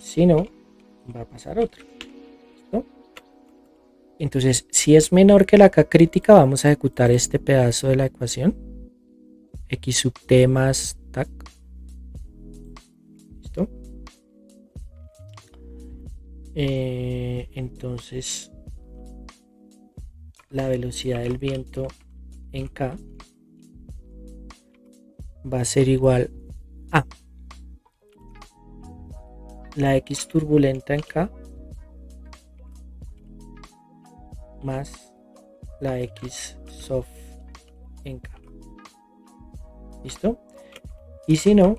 S1: Si no, va a pasar otra. ¿Listo? Entonces, si es menor que la K crítica, vamos a ejecutar este pedazo de la ecuación. X sub t más tac. ¿Listo? Entonces, la velocidad del viento en K va a ser igual a la X turbulenta en K más la X soft en K. ¿Listo? Y si no,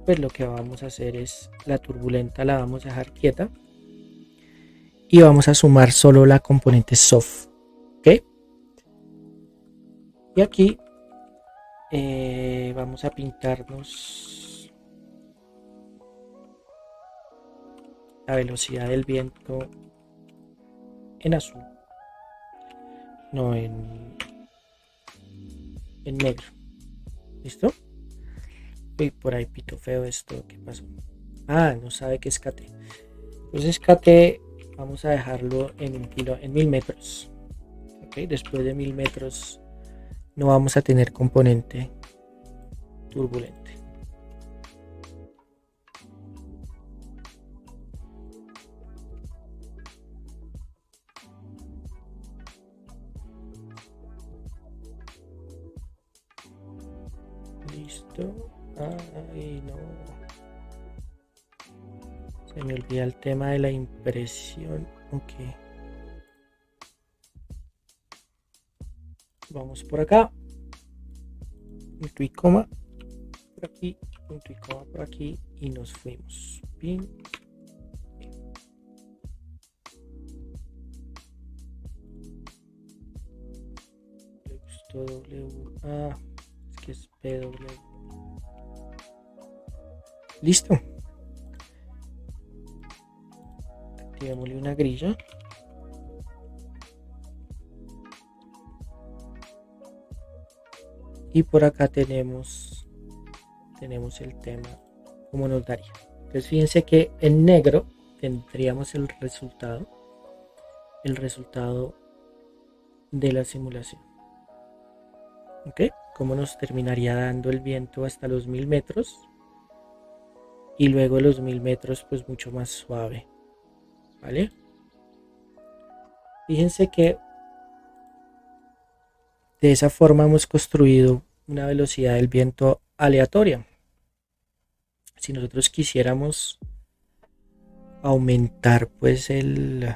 S1: pues lo que vamos a hacer es la turbulenta la vamos a dejar quieta y vamos a sumar solo la componente soft, ¿ok? Y aquí vamos a pintarnos la velocidad del viento en azul, no en negro. ¿Listo? Uy, por ahí pito feo esto, ¿qué pasó? Ah, no sabe qué es KT. Entonces KT vamos a dejarlo en 1000 metros. ¿Ok? Después de 1000 metros no vamos a tener componente turbulente. Listo. Ay, no. Se me olvida el tema de la impresión. Ok. vamos por acá, punto y coma por aquí, punto y coma por aquí, y nos fuimos. Pin. WA, es que es PW. Listo. Activémosle una grilla. Y por acá tenemos el tema como nos daría. Entonces fíjense que en negro tendríamos el resultado de la simulación. ¿Ok? Cómo nos terminaría dando el viento hasta los 1000 metros. Y luego los 1000 metros pues mucho más suave. ¿Vale? Fíjense que de esa forma hemos construido una velocidad del viento aleatoria. Si nosotros quisiéramos aumentar pues el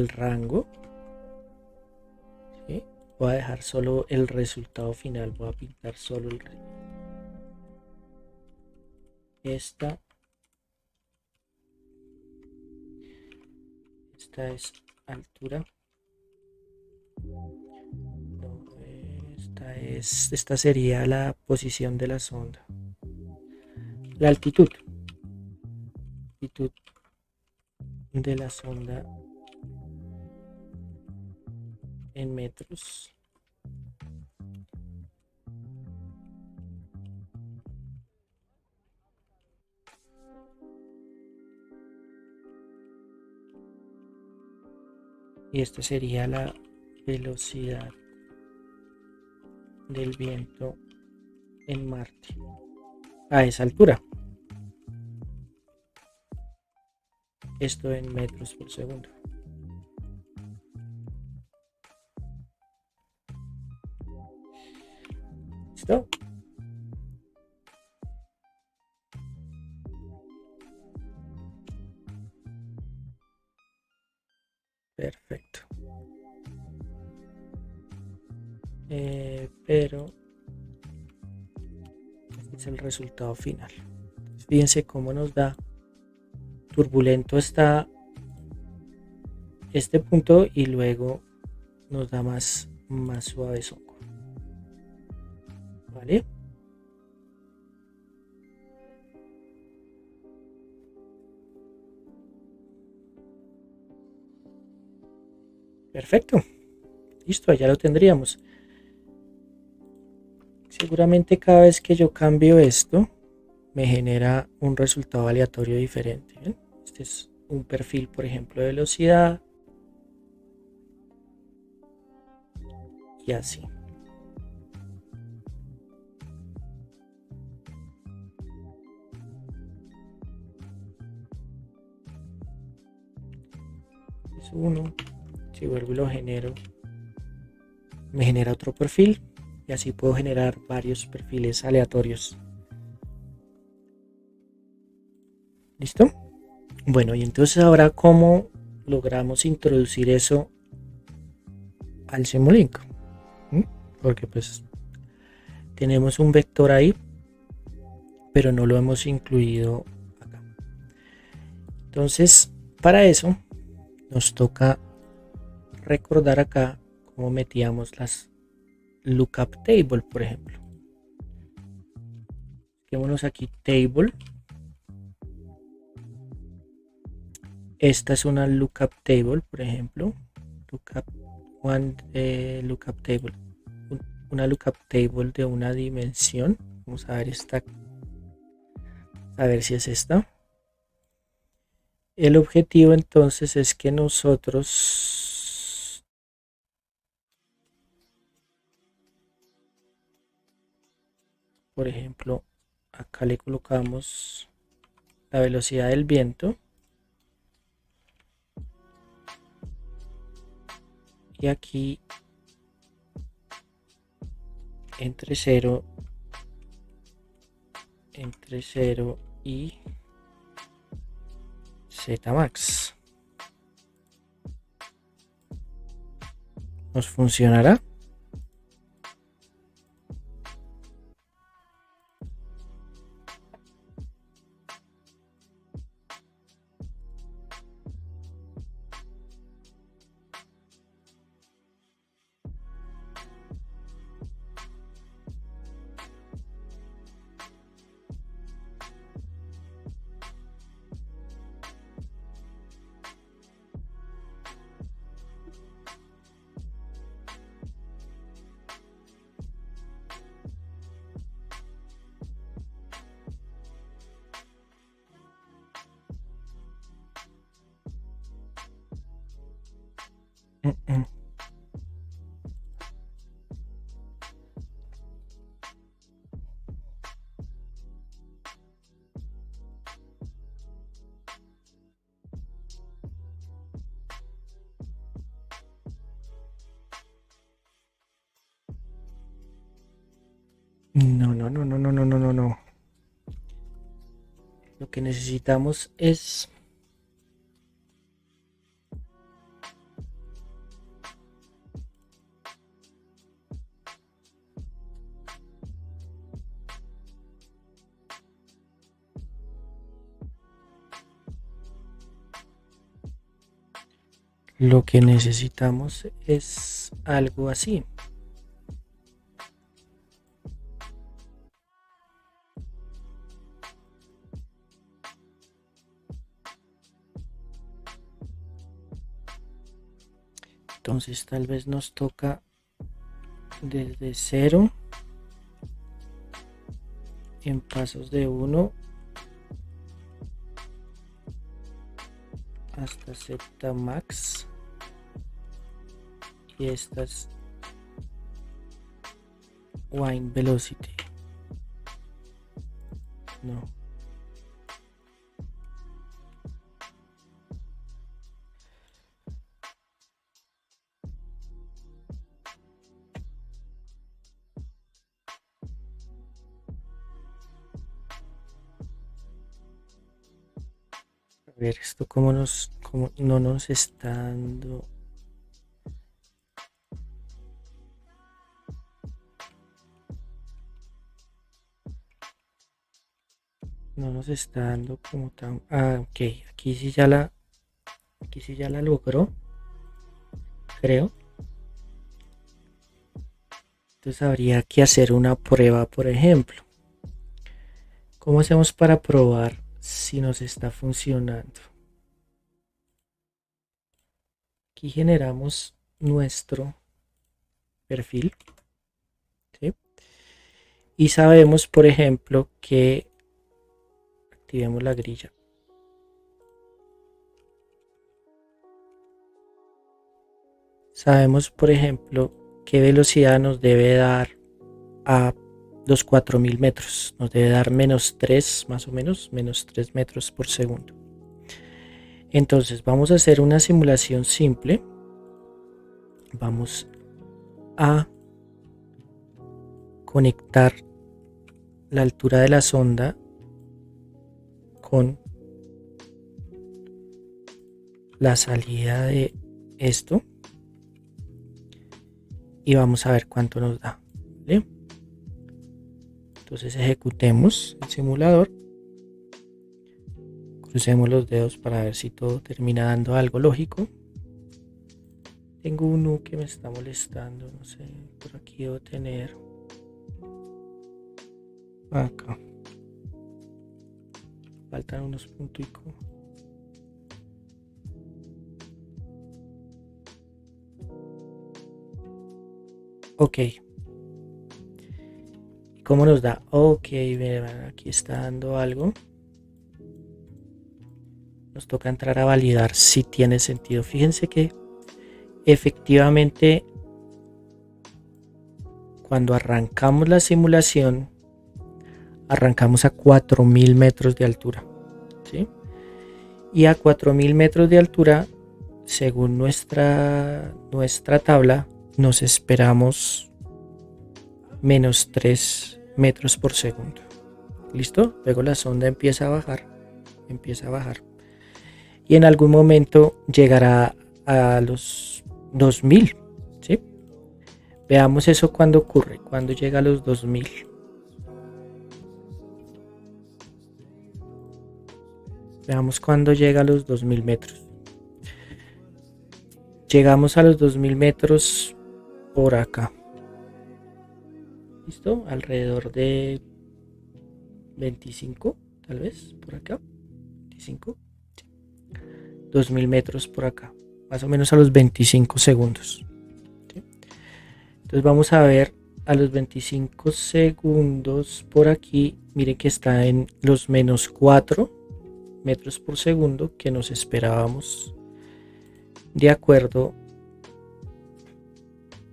S1: rango, ¿sí? Voy a dejar solo el resultado final, voy a pintar solo esta es altura, no, esta sería la posición de la sonda, la altitud de la sonda en metros. Y esta sería la velocidad del viento en Marte a esa altura. Esto en metros por segundo. ¿Listo? Perfecto. Pero este es el resultado final. Fíjense cómo nos da turbulento está este punto y luego nos da más suave songo. ¿Vale? Perfecto. Listo, ya lo tendríamos. Seguramente cada vez que yo cambio esto, me genera un resultado aleatorio diferente. ¿Ven? Este es un perfil, por ejemplo, de velocidad. Y así. Es uno. Si vuelvo y lo genero, me genera otro perfil. Y así puedo generar varios perfiles aleatorios. ¿Listo? Bueno, y entonces ahora, ¿cómo logramos introducir eso al Simulink? Porque pues tenemos un vector ahí, pero no lo hemos incluido acá. Entonces, para eso nos toca recordar acá cómo metíamos las lookup table, por ejemplo. Quedémonos aquí table. Esta es una lookup table, por ejemplo. Lookup table. Una lookup table de una dimensión. Vamos a ver esta. A ver si es esta. El objetivo entonces es que nosotros por ejemplo acá le colocamos la velocidad del viento y aquí entre 0 y Z max. ¿Nos funcionará? No, no, no, no, no, no, no, no, no. Lo que necesitamos es algo así. Entonces tal vez nos toca desde 0 en pasos de 1 hasta Z max, y esta es wind velocity. No. A ver, esto como no nos está dando. No nos está dando como tan. Ah, ok. Aquí sí ya la logró, creo. Entonces habría que hacer una prueba, por ejemplo. ¿Cómo hacemos para probar si nos está funcionando? Aquí generamos nuestro perfil, ¿sí? Y sabemos, por ejemplo, que activemos la grilla. Sabemos, por ejemplo, qué velocidad nos debe dar a los 4000 metros. Nos debe dar -3, más o menos, -3 metros por segundo. Entonces vamos a hacer una simulación simple. Vamos a conectar la altura de la sonda con la salida de esto y vamos a ver cuánto nos da, ¿vale? Entonces ejecutemos el simulador, crucemos los dedos para ver si todo termina dando algo lógico. Tengo un U que me está molestando, no sé, por aquí debo tener acá, faltan unos punticos. Ok, ¿cómo nos da? Ok, vean, aquí está dando algo. Nos toca entrar a validar si tiene sentido. Fíjense que efectivamente cuando arrancamos la simulación arrancamos a 4000 metros de altura, ¿sí? Y a 4000 metros de altura, según nuestra tabla, nos esperamos -3 metros por segundo. ¿Listo? Luego la sonda empieza a bajar, y en algún momento llegará a los 2000, ¿sí? Veamos eso cuando ocurre, cuando llega a los 2000. Veamos cuando llega a los 2000 metros. Llegamos a los 2000 metros por acá. ¿Listo? Alrededor de 25, tal vez, por acá. 25. Sí. 2000 metros por acá. Más o menos a los 25 segundos. ¿Sí? Entonces vamos a ver a los 25 segundos por aquí. Mire que está en los menos 4 metros por segundo que nos esperábamos de acuerdo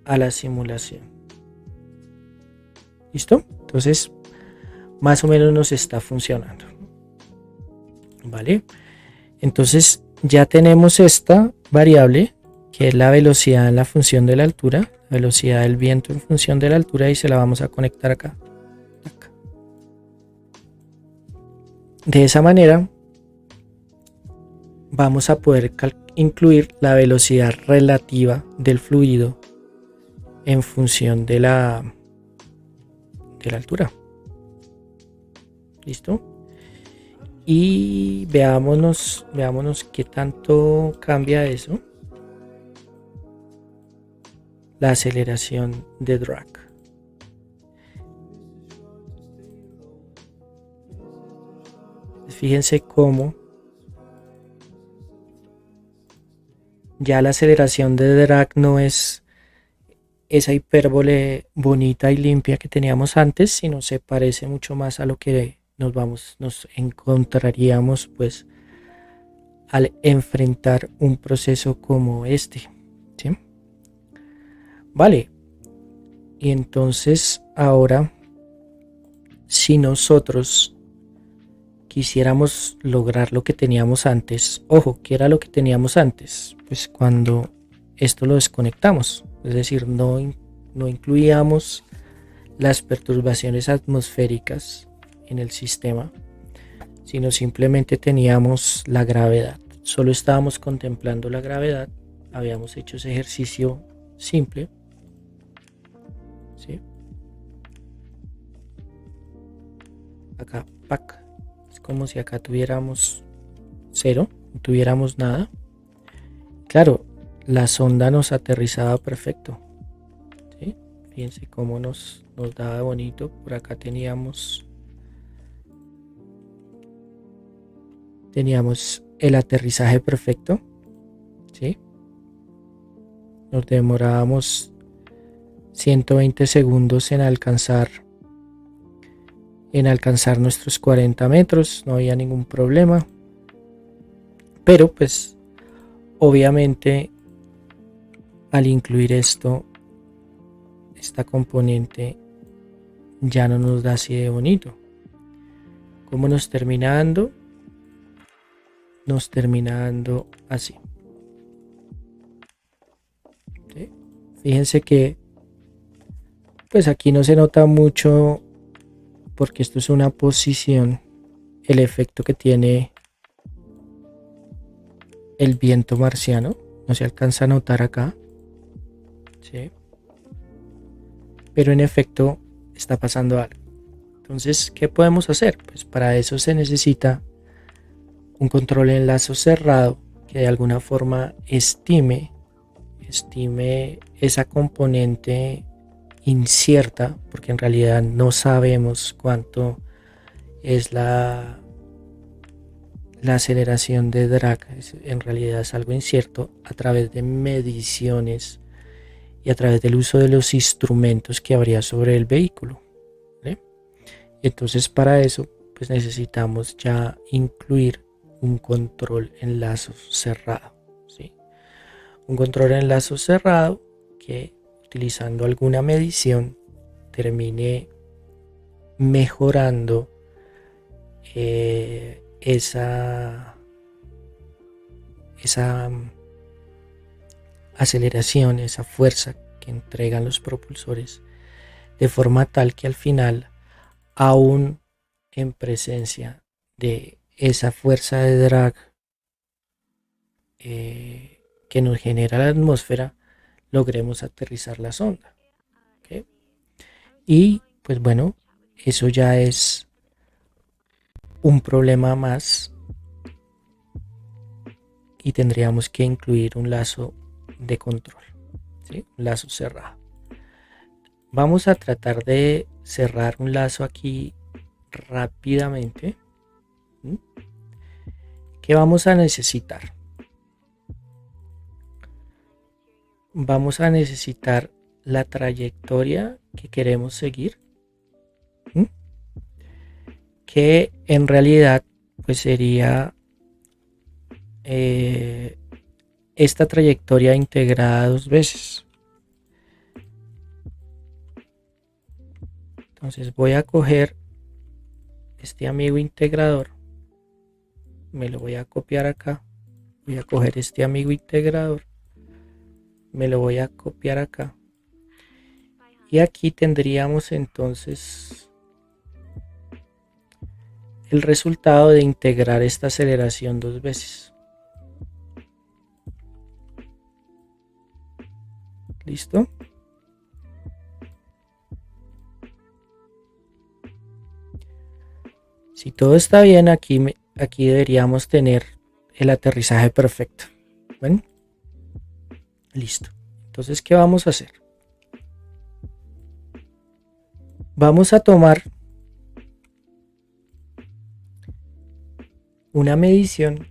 S1: a la simulación. ¿Listo? Entonces más o menos nos está funcionando. ¿Vale? Entonces ya tenemos esta variable que es la velocidad en la función de la altura, la velocidad del viento en función de la altura, y se la vamos a conectar acá. De esa manera vamos a poder incluir la velocidad relativa del fluido en función de la altura. ¿Listo? Y veámonos qué tanto cambia eso. La aceleración de drag. Fíjense cómo ya la aceleración de drag no es esa hipérbole bonita y limpia que teníamos antes, sino se parece mucho más a lo que nos encontraríamos pues al enfrentar un proceso como este, ¿sí? Vale, y entonces ahora, si nosotros quisiéramos lograr lo que teníamos antes, ojo, ¿qué era lo que teníamos antes? Pues cuando esto lo desconectamos, es decir, no incluíamos las perturbaciones atmosféricas en el sistema, sino simplemente teníamos la gravedad. Solo estábamos contemplando la gravedad. Habíamos hecho ese ejercicio simple, ¿sí? Acá, ¡pac! Es como si acá tuviéramos cero, no tuviéramos nada. Claro, la sonda nos aterrizaba perfecto, ¿sí? Fíjense cómo nos daba bonito. Por acá teníamos el aterrizaje perfecto, ¿sí? Nos demorábamos 120 segundos en alcanzar nuestros 40 metros, no había ningún problema. Pero pues obviamente al incluir esta componente ya no nos da así de bonito. ¿Cómo nos termina dando? Nos termina dando así. ¿Sí? Fíjense que pues aquí no se nota mucho porque esto es una posición, el efecto que tiene el viento marciano no se alcanza a notar acá, ¿sí? Pero en efecto está pasando algo. Entonces, ¿qué podemos hacer? Pues para eso se necesita un control en lazo cerrado que de alguna forma estime esa componente incierta, porque en realidad no sabemos cuánto es la aceleración de drag. En realidad es algo incierto a través de mediciones y a través del uso de los instrumentos que habría sobre el vehículo, ¿vale? Entonces para eso pues necesitamos ya incluir un control en lazo cerrado, ¿sí? Un control en lazo cerrado que utilizando alguna medición termine mejorando esa aceleración, esa fuerza que entregan los propulsores, de forma tal que al final, aún en presencia de esa fuerza de drag que nos genera la atmósfera, logremos aterrizar la sonda, Y pues bueno, eso ya es un problema más y tendríamos que incluir un lazo de control, ¿sí? Un lazo cerrado. Vamos a tratar de cerrar un lazo aquí rápidamente. ¿Sí? ¿Qué vamos a necesitar? Vamos a necesitar la trayectoria que queremos seguir, ¿sí? Que en realidad pues sería esta trayectoria integrada dos veces. Entonces voy a coger este amigo integrador, me lo voy a copiar acá, voy a coger este amigo integrador, me lo voy a copiar acá, y aquí tendríamos entonces el resultado de integrar esta aceleración dos veces. ¿Listo? Si todo está bien, aquí deberíamos tener el aterrizaje perfecto. Bueno, listo. Entonces, ¿qué vamos a hacer? Vamos a tomar una medición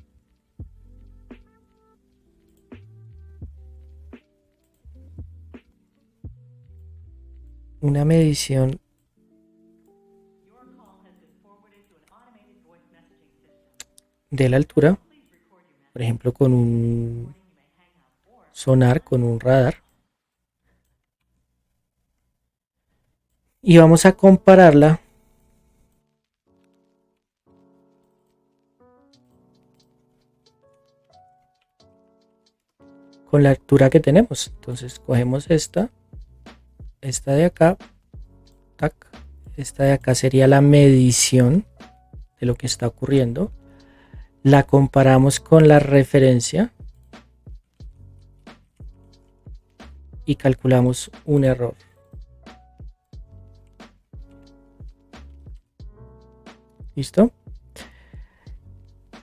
S1: de la altura, por ejemplo con un sonar, con un radar, y vamos a compararla con la altura que tenemos. Entonces cogemos esta de acá, tac, esta de acá sería la medición de lo que está ocurriendo, la comparamos con la referencia y calculamos un error. ¿Listo?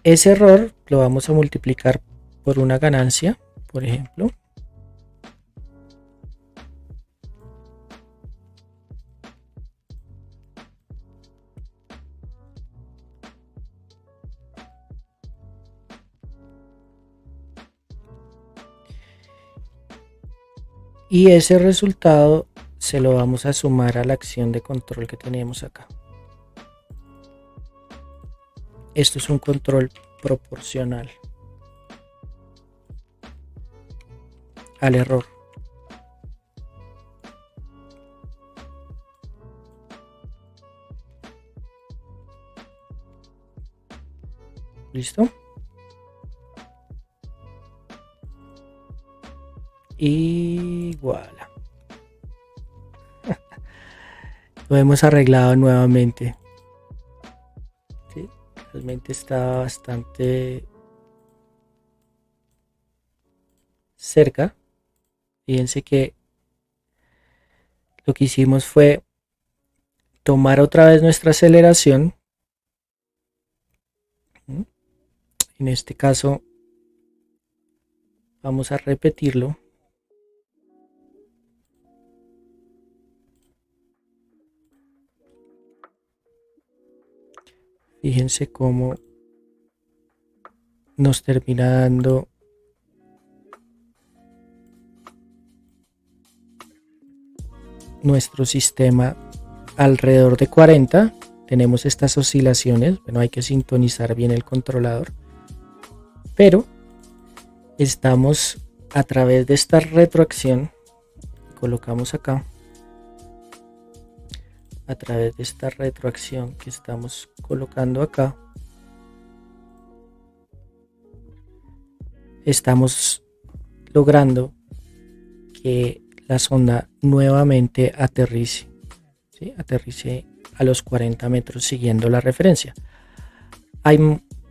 S1: Ese error lo vamos a multiplicar por una ganancia, por ejemplo. Y ese resultado se lo vamos a sumar a la acción de control que tenemos acá. Esto es un control proporcional al error. ¿Listo? Y voilà. Lo hemos arreglado nuevamente. ¿Sí? Realmente está bastante cerca. Fíjense que lo que hicimos fue tomar otra vez nuestra aceleración. En este caso vamos a repetirlo. Fíjense cómo nos termina dando nuestro sistema alrededor de 40. Tenemos estas oscilaciones. Bueno, hay que sintonizar bien el controlador, pero estamos a través de esta retroacción, colocamos acá, a través de esta retroacción que estamos colocando acá, estamos logrando que la sonda nuevamente aterrice, ¿sí? Aterrice a los 40 metros siguiendo la referencia. Hay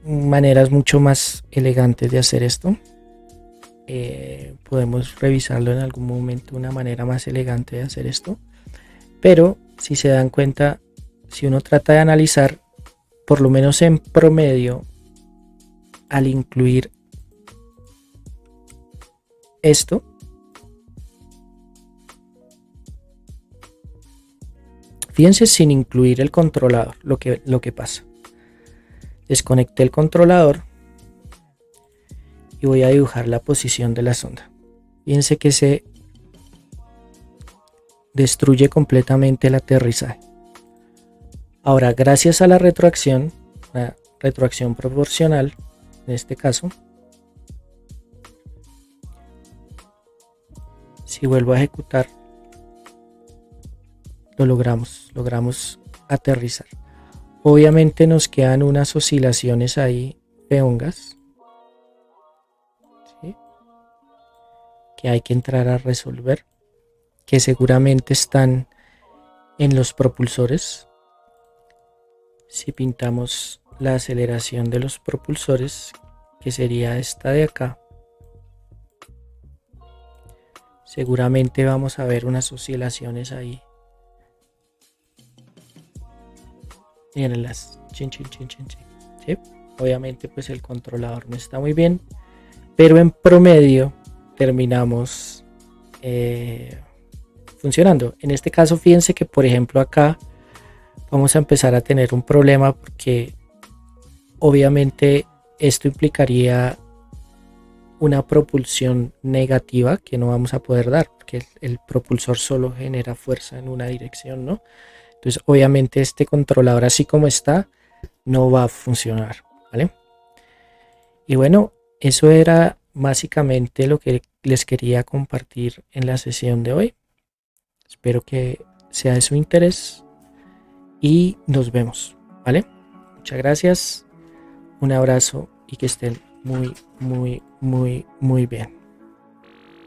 S1: maneras mucho más elegantes de hacer esto. Podemos revisarlo en algún momento, una manera más elegante de hacer esto, pero si se dan cuenta, si uno trata de analizar, por lo menos en promedio, al incluir esto, fíjense sin incluir el controlador, lo que pasa. Desconecté el controlador y voy a dibujar la posición de la sonda. Fíjense que se destruye completamente el aterrizaje. Ahora, gracias a la retroacción proporcional, en este caso, si vuelvo a ejecutar, lo logramos aterrizar. Obviamente nos quedan unas oscilaciones ahí feongas, ¿sí?, que hay que entrar a resolver, que seguramente están en los propulsores. Si pintamos la aceleración de los propulsores, que sería esta de acá, seguramente vamos a ver unas oscilaciones ahí. Mírenlas, chin, chin, chin, chin, chin. ¿Sí? Obviamente pues el controlador no está muy bien, pero en promedio terminamos funcionando. En este caso, fíjense que por ejemplo acá vamos a empezar a tener un problema, porque obviamente esto implicaría una propulsión negativa que no vamos a poder dar, porque el propulsor solo genera fuerza en una dirección, ¿no? Entonces obviamente este controlador, así como está, no va a funcionar, ¿vale? Y bueno, eso era básicamente lo que les quería compartir en la sesión de hoy. Espero que sea de su interés y nos vemos, ¿vale? Muchas gracias, un abrazo y que estén muy, muy, muy, muy bien.